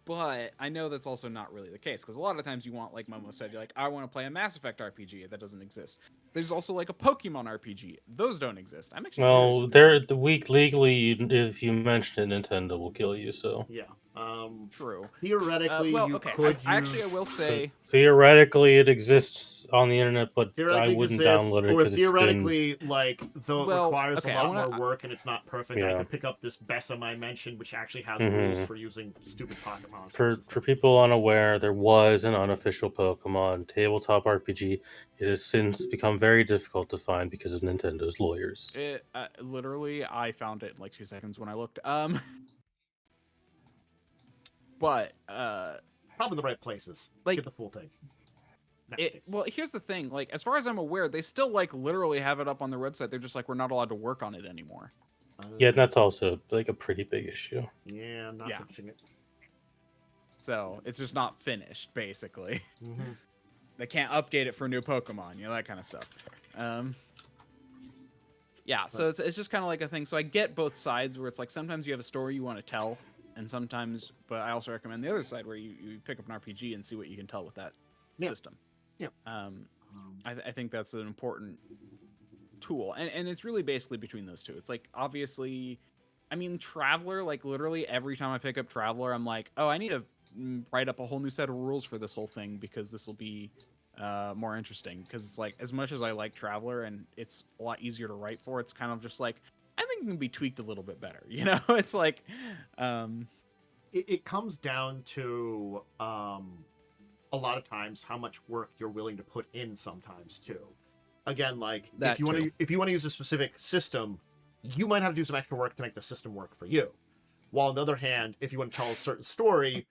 But I know that's also not really the case because a lot of times you want, like Momo said, you're like, I want to play a Mass Effect RPG. That doesn't exist. There's also like a Pokemon RPG. Those don't exist. I'm actually they're the week legally. If you mention it, Nintendo will kill you. So yeah, True. Theoretically, Well, you okay. could Actually, I will say. Theoretically, it exists on the internet, but I wouldn't download it or because it's been... theoretically, like, though it Well, requires okay, a I lot wanna- more work and it's not perfect, I Yeah. could pick up this Besem I mentioned, which actually has Mhm. rules for using stupid pocket monsters. For people unaware, there was an unofficial Pokemon tabletop RPG. It has since become very difficult to find because of Nintendo's lawyers. Literally, I found it in like 2 seconds when I looked. But Probably the right places. Like, Get the full thing. Nowadays. well, here's the thing. Like, as far as I'm aware, they still like literally have it up on their website. They're just like, we're not allowed to work on it anymore. Yeah, and that's also like a pretty big issue. Yeah, I'm not Yeah. fixing it. So it's just not finished, basically. Mm-hmm. They can't update it for new Pokemon, that kind of stuff. Yeah, so it's just kind of like a thing. So I get both sides where it's like sometimes you have a story you want to tell, and sometimes, but I also recommend the other side where you pick up an RPG and see what you can tell with that system. Yeah. I think that's an important tool, and it's really basically between those two. It's like, obviously, I mean, Traveler, like literally every time I pick up Traveler, I'm like, oh, I need to write up a whole new set of rules for this whole thing because this will be more interesting. Because it's like, as much as I like Traveler and it's a lot easier to write for, it's kind of just like, I think it can be tweaked a little bit better. It's like, it comes down to a lot of times how much work you're willing to put in sometimes too. Again, like That if you want to use a specific system, you might have to do some extra work to make the system work for you. While on the other hand, if you want to tell a certain story,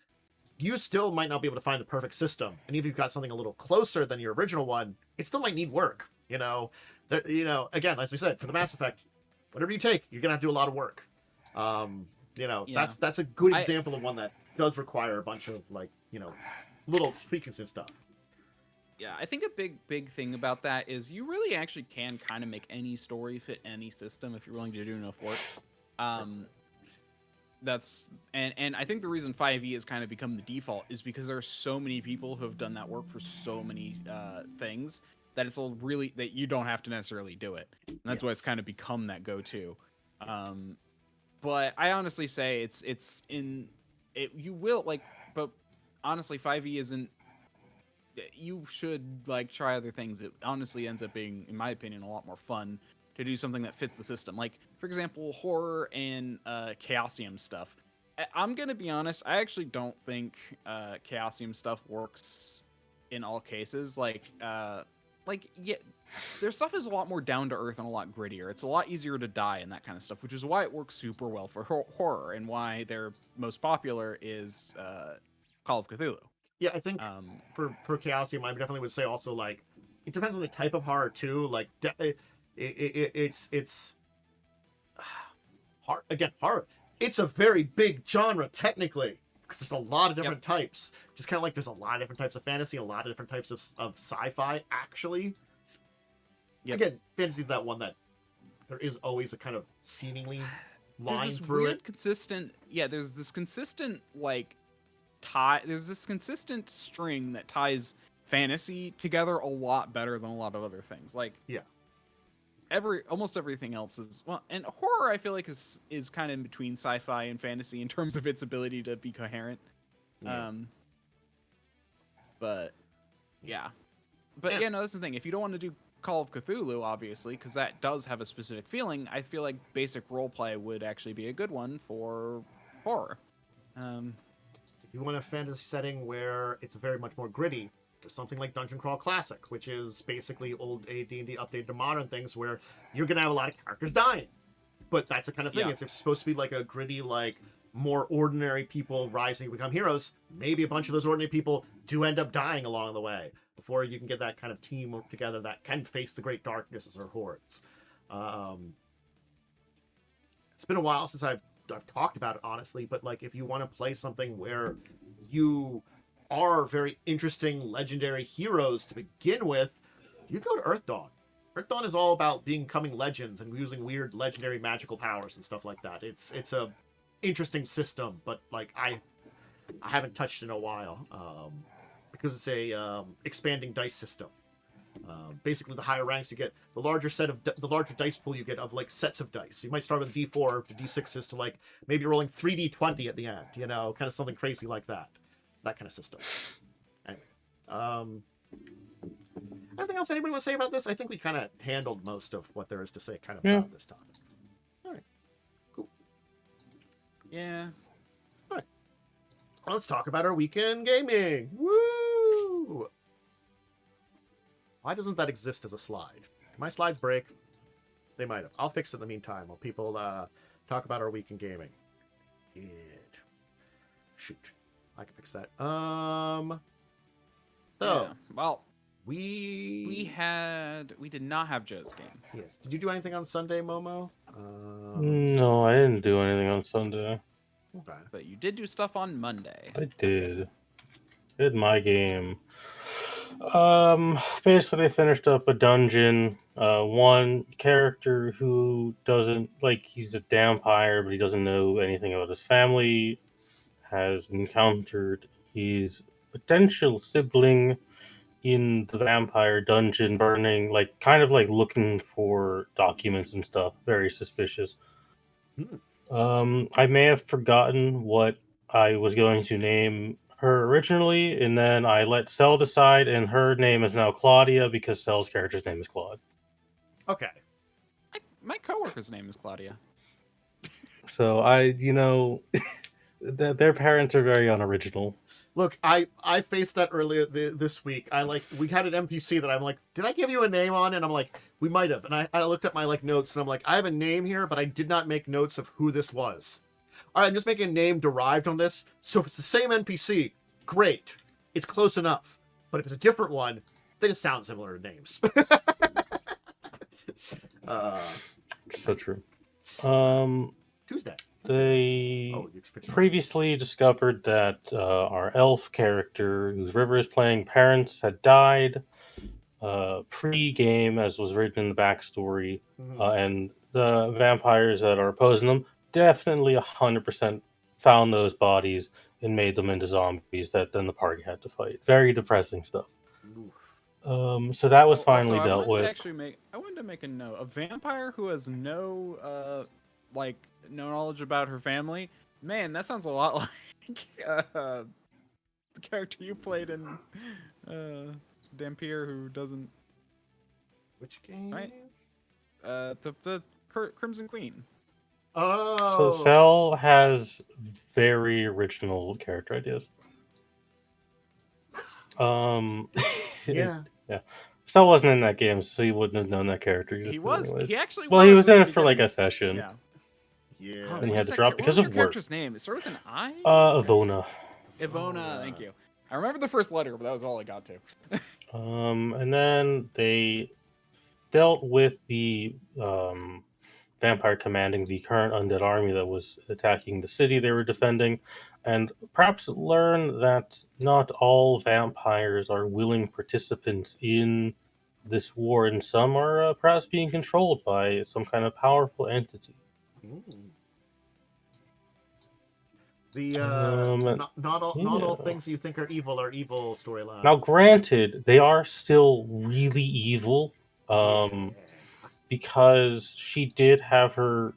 you still might not be able to find the perfect system. And if you've got something a little closer than your original one, it still might need work. Again, as we said, for the Mass Effect, whatever you take, you're gonna have to do a lot of work. That's a good example of one that does require a bunch of little tweaks and stuff. Yeah, I think a big thing about that is you really actually can kind of make any story fit any system if you're willing to do enough work. That's and I think the reason 5e has kind of become the default is because there are so many people who have done that work for so many things that it's all really that you don't have to necessarily do it. And that's why it's kind of become that go-to. But I honestly say you will like, but honestly 5e isn't. You should like try other things. It honestly ends up being, in my opinion, a lot more fun to do something that fits the system. Like, for example, horror and Chaosium stuff. I'm gonna be honest, I actually don't think Chaosium stuff works in all cases. Yeah, their stuff is a lot more down to earth and a lot grittier. It's a lot easier to die and that kind of stuff, which is why it works super well for horror and why their most popular is Call of Cthulhu. Yeah, I think for Chaosium, I definitely would say also, like, it depends on the type of horror too. Like, it's hard. Again, horror. It's a very big genre technically because there's a lot of different types. Just kind of like there's a lot of different types of fantasy, a lot of different types of sci-fi. Actually, again, fantasy is that one that there is always a kind of seemingly line through it. Consistent. Yeah, there's this consistent like. There's this consistent string that ties fantasy together a lot better than a lot of other things. Like, almost everything else is, well, and horror I feel like is kind of in between sci-fi and fantasy in terms of its ability to be coherent. But that's the thing. If you don't want to do Call of Cthulhu, obviously, because that does have a specific feeling, I feel like basic roleplay would actually be a good one for horror. If you want a fantasy setting where it's very much more gritty, there's something like Dungeon Crawl Classic, which is basically old AD&D updated to modern things where you're going to have a lot of characters dying. But that's the kind of thing. It's supposed to be like a gritty, like, more ordinary people rising to become heroes. Maybe a bunch of those ordinary people do end up dying along the way before you can get that kind of team together that can face the great darknesses or hordes. It's been a while since I've talked about it, honestly, but like if you want to play something where you are very interesting legendary heroes to begin with, you go to Earth Dawn. Earth Dawn is all about becoming legends and using weird legendary magical powers and stuff like that. It's a interesting system, but like I haven't touched in a while because it's a expanding dice system. Basically, the higher ranks you get, the larger the larger dice pool you get of like sets of dice. You might start with D4 to D6s to like maybe rolling 3D20 at the end. You know, kind of something crazy like that. That kind of system. Anyway, anything else anybody want to say about this? I think we kind of handled most of what there is to say kind of about this topic. All right, cool. Yeah. All right. Well, let's talk about our weekend gaming. Woo! Why doesn't that exist as a slide? My slides break. They might have. I'll fix it in the meantime while people talk about our weekend gaming. Shoot. I can fix that. So Yeah. Well, we did not have Joe's game. Yes. Did you do anything on Sunday, Momo? No, I didn't do anything on Sunday. Okay. But you did do stuff on Monday. I did. Did my game. Basically they finished up a dungeon. One character who doesn't, like, he's a vampire, but he doesn't know anything about his family, has encountered his potential sibling in the vampire dungeon burning, like, kind of like looking for documents and stuff. Very suspicious. I may have forgotten what I was going to name her originally, and then I let Cell decide, and her name is now Claudia because Cell's character's name is Claude. Okay. My coworker's name is Claudia. So their parents are very unoriginal. Look, I faced that earlier this week. We had an NPC that I'm like, did I give you a name on? And I'm like, we might have. And I looked at my notes and I'm like, I have a name here, but I did not make notes of who this was. All right, I'm just making a name derived on this. So if it's the same NPC, great. It's close enough. But if it's a different one, they just sound similar names. So true. Tuesday. They previously discovered that our elf character, whose River is playing, parents had died pre-game, as was written in the backstory, and the vampires that are opposing them definitely 100% found those bodies and made them into zombies that then the party had to fight. Very depressing stuff. So that was finally dealt with. I wanted to make a note. A vampire who has no knowledge about her family. Man, that sounds a lot like the character you played in Dampier, who doesn't. Which game? Right. The Crimson Queen. Oh. So Cell has very original character ideas. Yeah. Yeah. Cell wasn't in that game, so he wouldn't have known that character. He was. Anyways. He actually. Well, he was in it for like a session. Yeah. Yeah. And he had to drop because of work. Character's name? It started with an I. Ivona. Ivona. Thank you. I remember the first letter, but that was all I got to. And then they dealt with the vampire commanding the current undead army that was attacking the city they were defending, and perhaps learn that not all vampires are willing participants in this war, and some are perhaps being controlled by some kind of powerful entity. The not all things you think are evil storyline. Now, granted, they are still really evil, because she did have her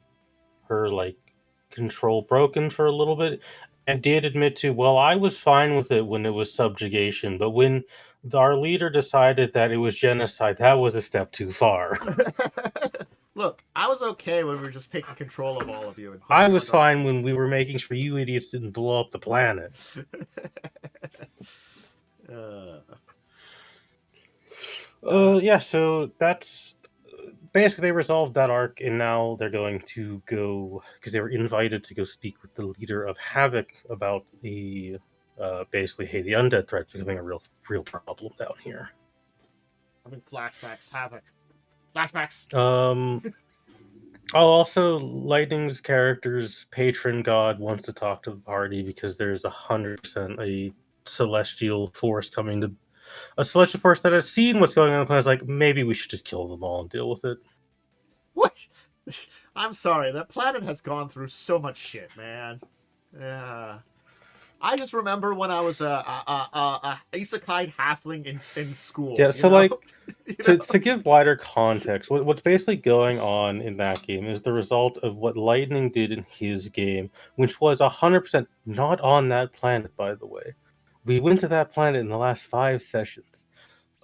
like control broken for a little bit, and did admit to, well, I was fine with it when it was subjugation, but when our leader decided that it was genocide, that was a step too far. Look, I was okay when we were just taking control of all of you. I was fine when we were making sure you idiots didn't blow up the planet. Yeah, so that's basically, they resolved that arc, and now they're going to go, because they were invited to go speak with the leader of Havoc about the basically, hey, the undead threat's becoming a real problem down here. I mean, flashbacks, Havoc. Flashbacks. Also, Lightning's character's patron god wants to talk to the party because there's 100% a celestial force coming to. A celestial force that has seen what's going on in the planet is like, maybe we should just kill them all and deal with it. What? I'm sorry, that planet has gone through so much shit, man. Yeah. I just remember when I was a isekai halfling in school. Yeah, so like You know? to give wider context, what's basically going on in that game is the result of what Lightning did in his game, which was 100% not on that planet, by the way. We went to that planet in the last 5 sessions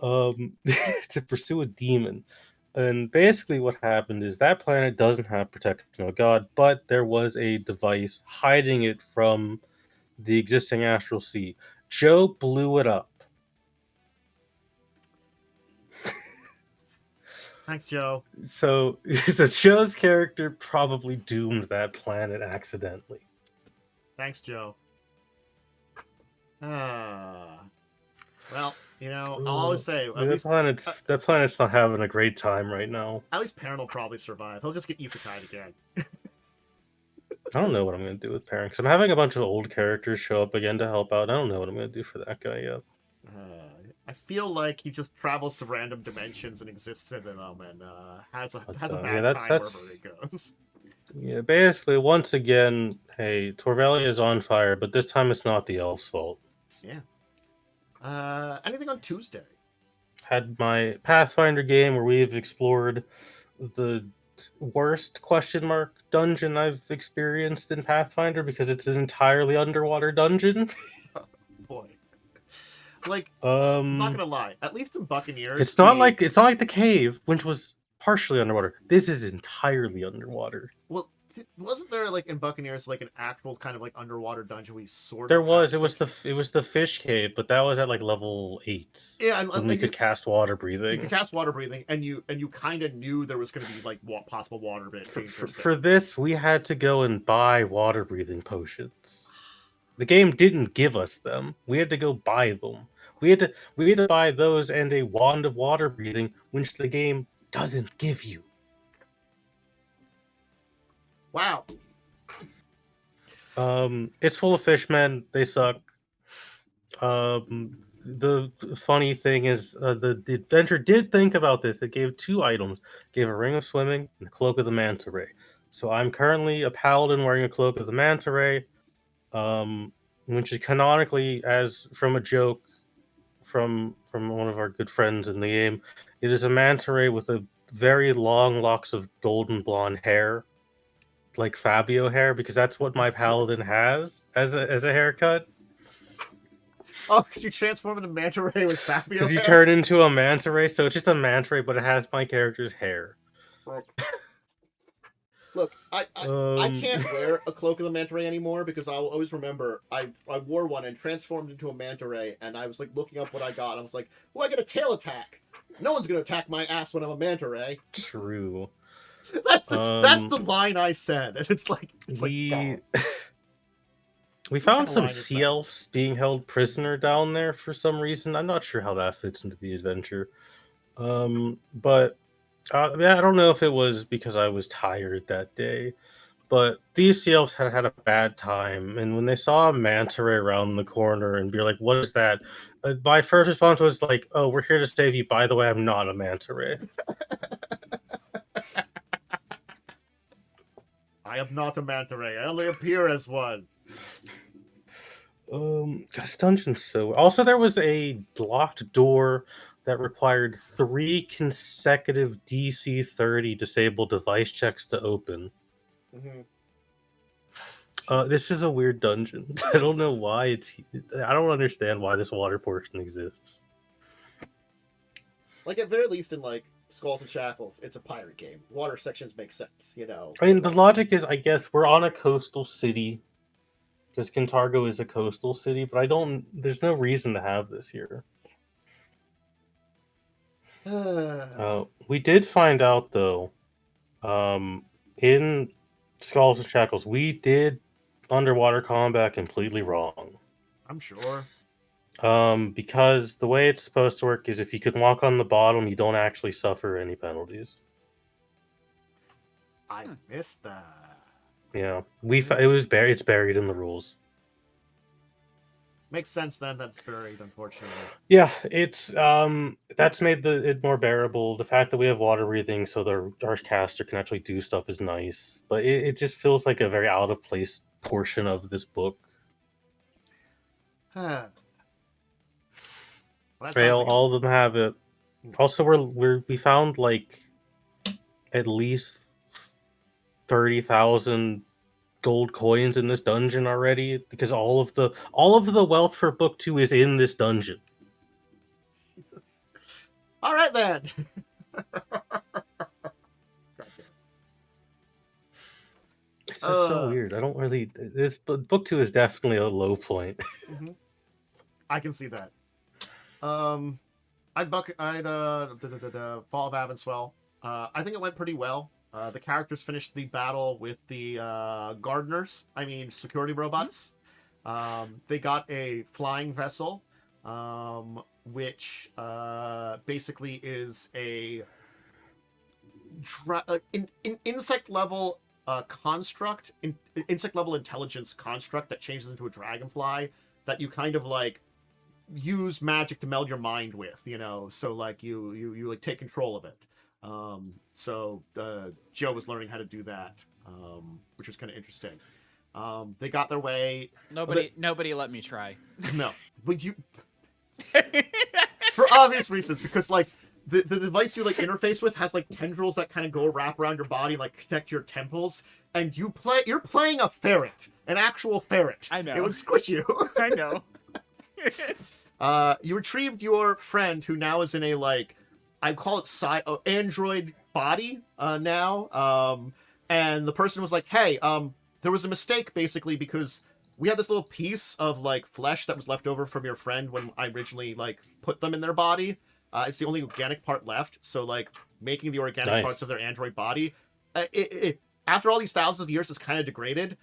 to pursue a demon. And basically what happened is that planet doesn't have protection of God, but there was a device hiding it from the existing astral sea. Joe blew it up. Thanks, Joe. So Joe's character probably doomed that planet accidentally. Thanks, Joe. Well, I'll always say that planet's not having a great time right now. At least Perrin will probably survive. He'll just get isekai'd again. I don't know what I'm going to do with Perrin, because I'm having a bunch of old characters show up again to help out. I don't know what I'm going to do for that guy yet. I feel like he just travels to random dimensions and exists in them and has a bad time wherever he goes. Yeah, basically, once again, hey, Torvelia is on fire, but this time it's not the elf's fault. Yeah. Anything on Tuesday? Had my Pathfinder game where we've explored the worst dungeon I've experienced in Pathfinder because it's an entirely underwater dungeon. Oh, boy. Like, I'm not gonna lie. At least in Buccaneers, it's not like the cave, which was partially underwater. This is entirely underwater. Well, wasn't there like in Buccaneers like an actual kind of like underwater dungeon we sort of? There was. It was the fish cave, but that was at like level 8. Yeah, and we could cast water breathing. You could cast water breathing, and you kind of knew there was going to be like possible water breathing. For this, we had to go and buy water breathing potions. The game didn't give us them. We had to go buy them. We had to buy those and a wand of water breathing, which the game doesn't give you. Wow. It's full of fishmen. They suck. The funny thing is, the adventure did think about this. It gave 2 items. It gave a ring of swimming and a cloak of the manta ray. So I'm currently a paladin wearing a cloak of the manta ray, which is canonically, as from a joke from one of our good friends in the game, it is a manta ray with a very long locks of golden blonde hair, like Fabio hair, because that's what my paladin has as a haircut. Oh, because you transform into manta ray with Fabio. Because you turn into a manta ray, so it's just a manta ray, but it has my character's hair. Look, I can't wear a cloak of the manta ray anymore because I'll always remember I wore one and transformed into a manta ray, and I was like looking up what I got, and I was like, "Oh, I get a tail attack. No one's gonna attack my ass when I'm a manta ray." True. That's the line I said, and it's like we found some sea elves being held prisoner down there for some reason. I'm not sure how that fits into the adventure. But yeah, I don't know if it was because I was tired that day, but these sea elves had a bad time, and when they saw a manta ray around the corner and be like, "What is that?" My first response was like, "Oh, we're here to save you. By the way, I'm not a manta ray." I am not a manta ray. I only appear as one. This dungeon's so... Also, there was a locked door that required 3 consecutive DC 30 disabled device checks to open. Mm-hmm. This is a weird dungeon. I don't know why I don't understand why this water portion exists. Like, at very least in, like, Skulls and Shackles, it's a pirate game. Water sections make sense, you know. I mean, the logic is, I guess, we're on a coastal city. Because Kintargo is a coastal city, but there's no reason to have this here. We did find out, though, in Skulls and Shackles, we did underwater combat completely wrong. I'm sure. Because the way it's supposed to work is if you can walk on the bottom, you don't actually suffer any penalties. I missed that. Yeah, it's buried in the rules. Makes sense then that it's buried, unfortunately. Yeah, it's that's made it more bearable. The fact that we have water breathing, so our caster can actually do stuff, is nice. But it just feels like a very out of place portion of this book. Well, that Trail, sounds like all of them have it. Also, we found like at least 30,000 gold coins in this dungeon already, because all of the wealth for book 2 is in this dungeon. Jesus. All right then. It's just so weird. I don't really. This book 2 is definitely a low point. I can see that. I'd Fall of Avonswell. I think it went pretty well. The characters finished the battle with the gardeners. I mean, security robots. They got a flying vessel, which basically is a insect level construct, insect level intelligence construct that changes into a dragonfly that you kind of like use magic to meld your mind with, you know, so like you like take control of it. So Joe was learning how to do that, which was kind of interesting. They got their way. Nobody let me try. No, but you for obvious reasons, because like the device you like interface with has like tendrils that kind of go wrap around your body, like connect your temples, and you're playing a ferret, an actual ferret. I know. It would squish you. I know. You retrieved your friend, who now is in a like, I call it android body now. And the person was like, "Hey, there was a mistake basically because we had this little piece of like flesh that was left over from your friend when I originally like put them in their body. It's the only organic part left. So like making the organic parts of their android body, after all these thousands of years, it's kind of degraded.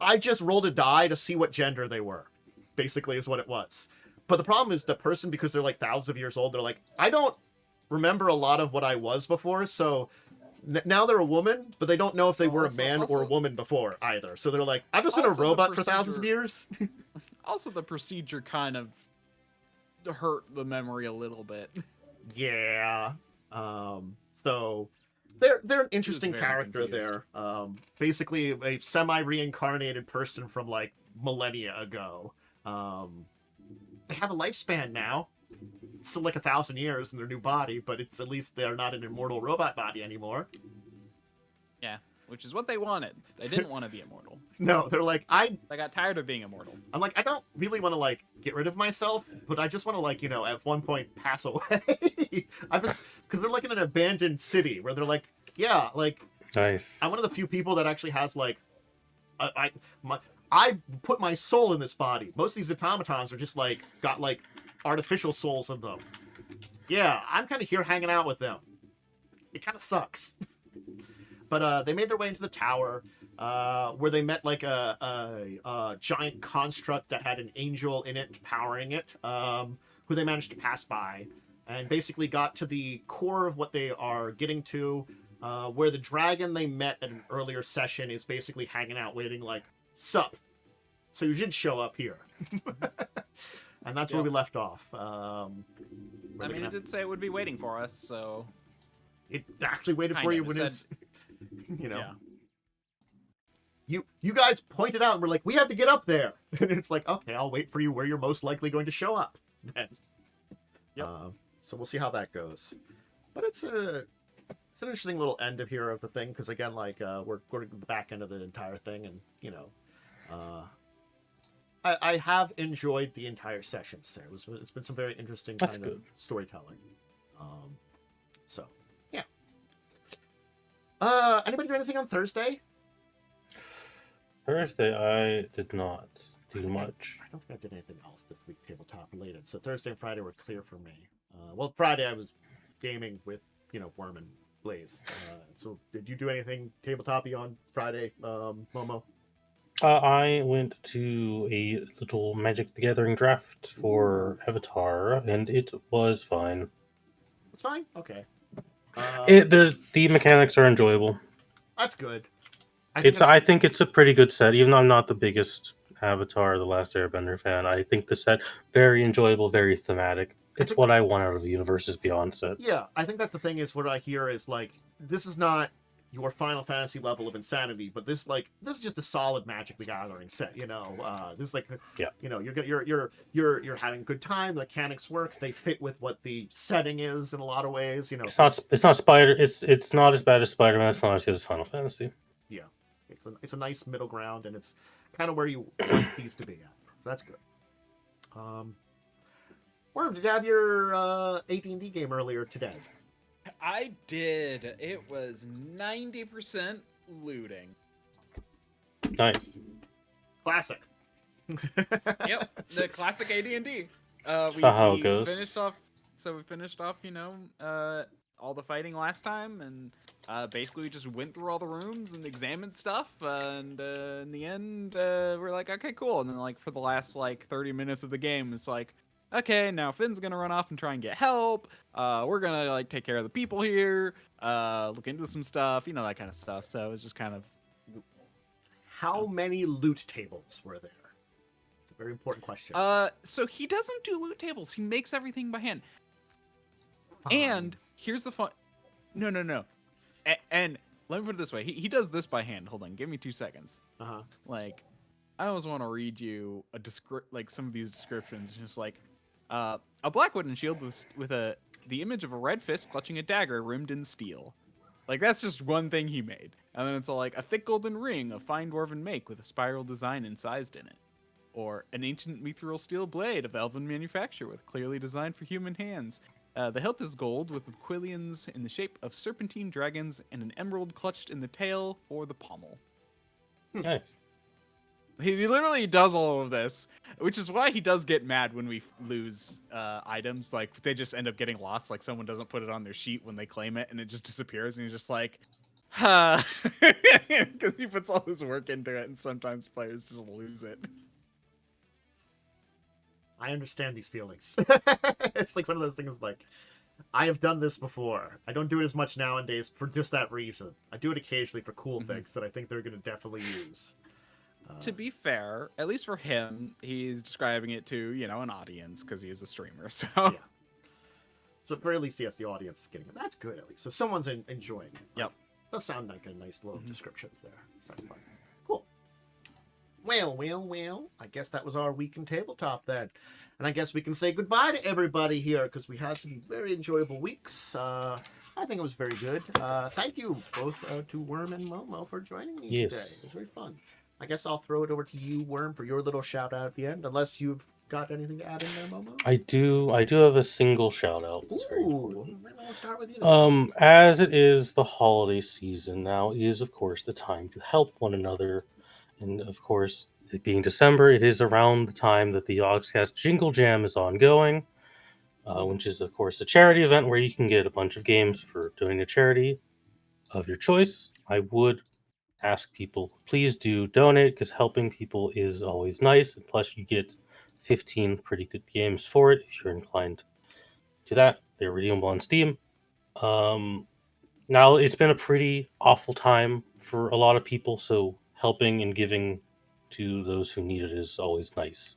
I just rolled a die to see what gender they were. Basically, is what it was." But the problem is the person, because they're like thousands of years old, they're like, I don't remember a lot of what I was before, so now they're a woman, but they don't know if they were a man or a woman before either. So they're like, I've just been a robot for thousands of years. Also, the procedure kind of hurt the memory a little bit. Yeah. So they're an interesting character there. Basically a semi-reincarnated person from like millennia ago. They have a lifespan now. It's still like 1,000 years in their new body, but it's at least they're not an immortal robot body anymore. Yeah, which is what they wanted. They didn't want to be immortal. No, they're like, They got tired of being immortal. I'm like, I don't really want to like get rid of myself, but I just want to like, you know, at one point pass away. Because they're like in an abandoned city where they're like, yeah, like, nice. I'm one of the few people that actually has like, I put my soul in this body. Most of these automatons are just like got like artificial souls in them. Yeah, I'm kind of here hanging out with them. It kind of sucks. But they made their way into the tower, where they met like a giant construct that had an angel in it powering it, who they managed to pass by, and basically got to the core of what they are getting to, where the dragon they met at an earlier session is basically hanging out waiting like, sup. So you should show up here. And that's where we left off. I mean, it did say it would be waiting for us, so... It actually waited for you when it's... You know. Yeah. You guys pointed out and were like, we have to get up there. And it's like, okay, I'll wait for you where you're most likely going to show up then. Yep. So we'll see how that goes. But it's an interesting little end of here of the thing, because again, like we're going to the back end of the entire thing, and you know, I have enjoyed the entire sessions there. It's been some very interesting kind of storytelling. So yeah. Anybody do anything on Thursday? Thursday, I did not do much. I don't think I did anything else this week tabletop related. So Thursday and Friday were clear for me. Well, Friday I was gaming with, you know, Worm and Blaze. So did you do anything tabletop-y on Friday, Momo? I went to a little Magic the Gathering draft for Avatar, and it was fine. It's fine? Okay. The mechanics are enjoyable. That's good. I think it's a pretty good set, even though I'm not the biggest Avatar The Last Airbender fan. I think the set, very enjoyable, very thematic. It's what I want out of the Universes Beyond set. Yeah, I think that's the thing is what I hear is like, this is not your Final Fantasy level of insanity, but this is just a solid Magic the Gathering set. This is like, you're having a good time. The mechanics work. They fit with what the setting is in a lot of ways. It's not Spider. It's not as bad as Spider-Man. It's not as good as Final Fantasy. Yeah, it's a nice middle ground, and it's kind of where you want these to be at. So that's good. Worm, did you have your AD&D game earlier today? I did. It was 90% looting. Nice. Classic. Yep, the classic AD&D. How it goes. Finished off. So we finished off, all the fighting last time, and basically we just went through all the rooms and examined stuff, and in the end, we're like, okay, cool. And then like for the last 30 minutes of the game, it's like, okay, now Finn's gonna run off and try and get help. We're gonna take care of the people here, look into some stuff, that kind of stuff. So it was just kind of. How many loot tables were there? It's a very important question. So he doesn't do loot tables. He makes everything by hand. Fine. And here's the fun. No. And let me put it this way. He does this by hand. Hold on. Give me 2 seconds. Uh-huh. I always want to read you some of these descriptions. Just a black wooden shield with the image of a red fist clutching a dagger rimmed in steel. That's just one thing he made. And then it's all a thick golden ring of fine dwarven make with a spiral design incised in it. Or an ancient mithril steel blade of elven manufacture with clearly designed for human hands. The hilt is gold with quillions in the shape of serpentine dragons and an emerald clutched in the tail for the pommel. Nice. He literally does all of this, which is why he does get mad when we lose items. They just end up getting lost. Someone doesn't put it on their sheet when they claim it, and it just disappears. And he's just like, huh. Because he puts all this work into it, and sometimes players just lose it. I understand these feelings. It's one of those things I have done this before. I don't do it as much nowadays for just that reason. I do it occasionally for cool things that I think they're going to definitely use. To be fair, at least for him, he's describing it to, an audience because he is a streamer. So yeah. So at very least, yes, the audience is getting it. That's good, at least. So someone's enjoying it. Yep. Does sound like a nice little descriptions there. So that's fine. Cool. Well. I guess that was our week in tabletop then. And I guess we can say goodbye to everybody here because we had some very enjoyable weeks. I think it was very good. Thank you both to Worm and Momo for joining me today. It was very fun. I guess I'll throw it over to you, Worm, for your little shout out at the end, unless you've got anything to add in there, Momo. I do have a single shout out. Ooh, maybe we'll start with you. As it is the holiday season now, is of course the time to help one another, and of course, it being December, it is around the time that the Yogscast Jingle Jam is ongoing, which is of course a charity event where you can get a bunch of games for doing a charity of your choice. I would ask people, please do donate because helping people is always nice, and plus you get 15 pretty good games for it if you're inclined to that. They're redeemable on Steam. Now it's been a pretty awful time for a lot of people, so helping and giving to those who need it is always nice.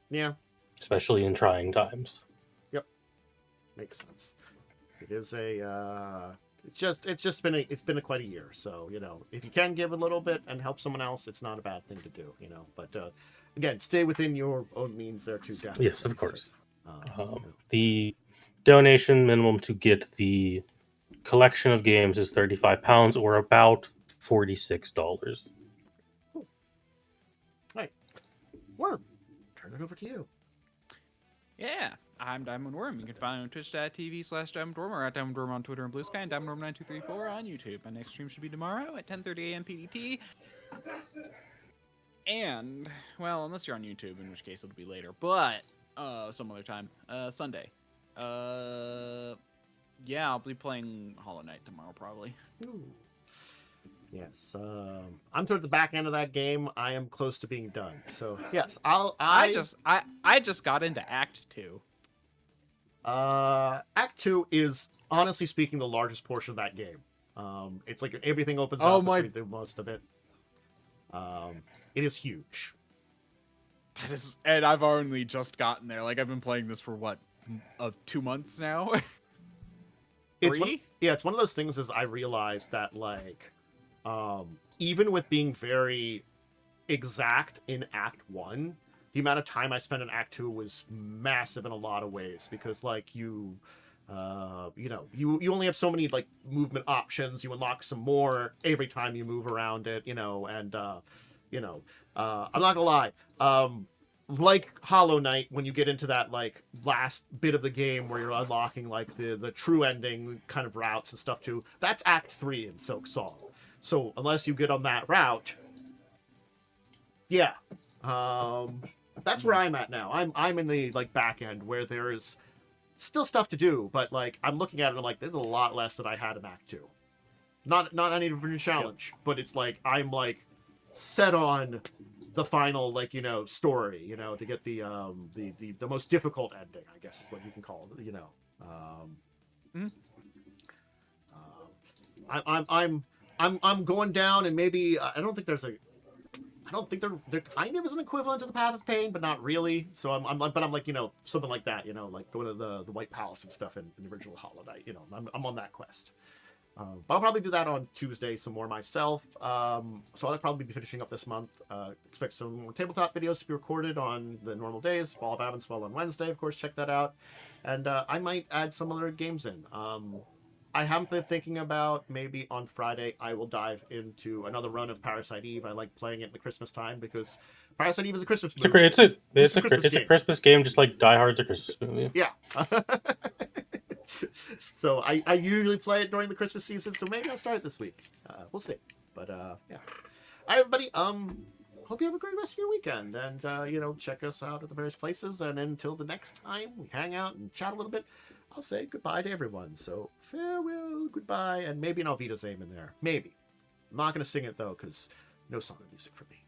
Yeah, especially in trying times. Yep, makes sense. It is a it's been quite a year. So if you can give a little bit and help someone else, it's not a bad thing to do. But again, stay within your own means there too. Definitely. Yes, of course. The donation minimum to get the collection of games is £35 or about $46. Cool. All right, Worm, turn it over to you. Yeah, I'm DiamondWyrm. You can find me on twitch.tv/DiamondWyrm or at DiamondWyrm on Twitter and Blue Sky and DiamondWyrm9234 on YouTube. My next stream should be tomorrow at 10:30 a.m. PDT. And, well, unless you're on YouTube, in which case it'll be later, but some other time. Sunday. Yeah, I'll be playing Hollow Knight tomorrow, probably. Ooh. Yes, I'm toward the back end of that game. I am close to being done. So yes, I just got into Act 2. Act 2 is honestly speaking the largest portion of that game. It's everything opens up. We do most of it. It is huge. That is, and I've only just gotten there. I've been playing this for 2 months now. It's one of those things. Is I realized that Even with being very exact in Act 1, the amount of time I spent in Act 2 was massive in a lot of ways, because like you only have so many like movement options. You unlock some more every time you move around it, and I'm not gonna lie, like Hollow Knight, when you get into that like last bit of the game where you're unlocking like the true ending kind of routes and stuff too, that's Act 3 in Silk Song. So unless you get on that route, yeah, that's where I'm at now. I'm in the like back end where there is still stuff to do, but like I'm looking at it and I'm like, there's a lot less that I had in Act 2. Not any new challenge, but it's like I'm like set on the final like story, to get the most difficult ending, I guess is what you can call it, I'm going down, and maybe I don't think there kind of is an equivalent to the Path of Pain, but not really. So I'm like something like that, like going to the White Palace and stuff in the original Hollow Knight. I'm on that quest. But I'll probably do that on Tuesday some more myself. So I'll probably be finishing up this month. Expect some more tabletop videos to be recorded on the normal days. Fall of Avonswell on Wednesday, of course. Check that out. And I might add some other games in. I have been thinking about maybe on Friday I will dive into another run of Parasite Eve. I like playing it in the Christmas time because Parasite Eve is a Christmas movie. It's a Christmas game, just like Die Hard's a Christmas movie. Yeah. So I usually play it during the Christmas season, so maybe I'll start it this week. We'll see. But yeah. All right, everybody. Hope you have a great rest of your weekend, and check us out at the various places. And until the next time we hang out and chat a little bit, I'll say goodbye to everyone. So farewell, goodbye, and maybe an Alvida's aim in there. Maybe. I'm not gonna sing it though, because no song of music for me.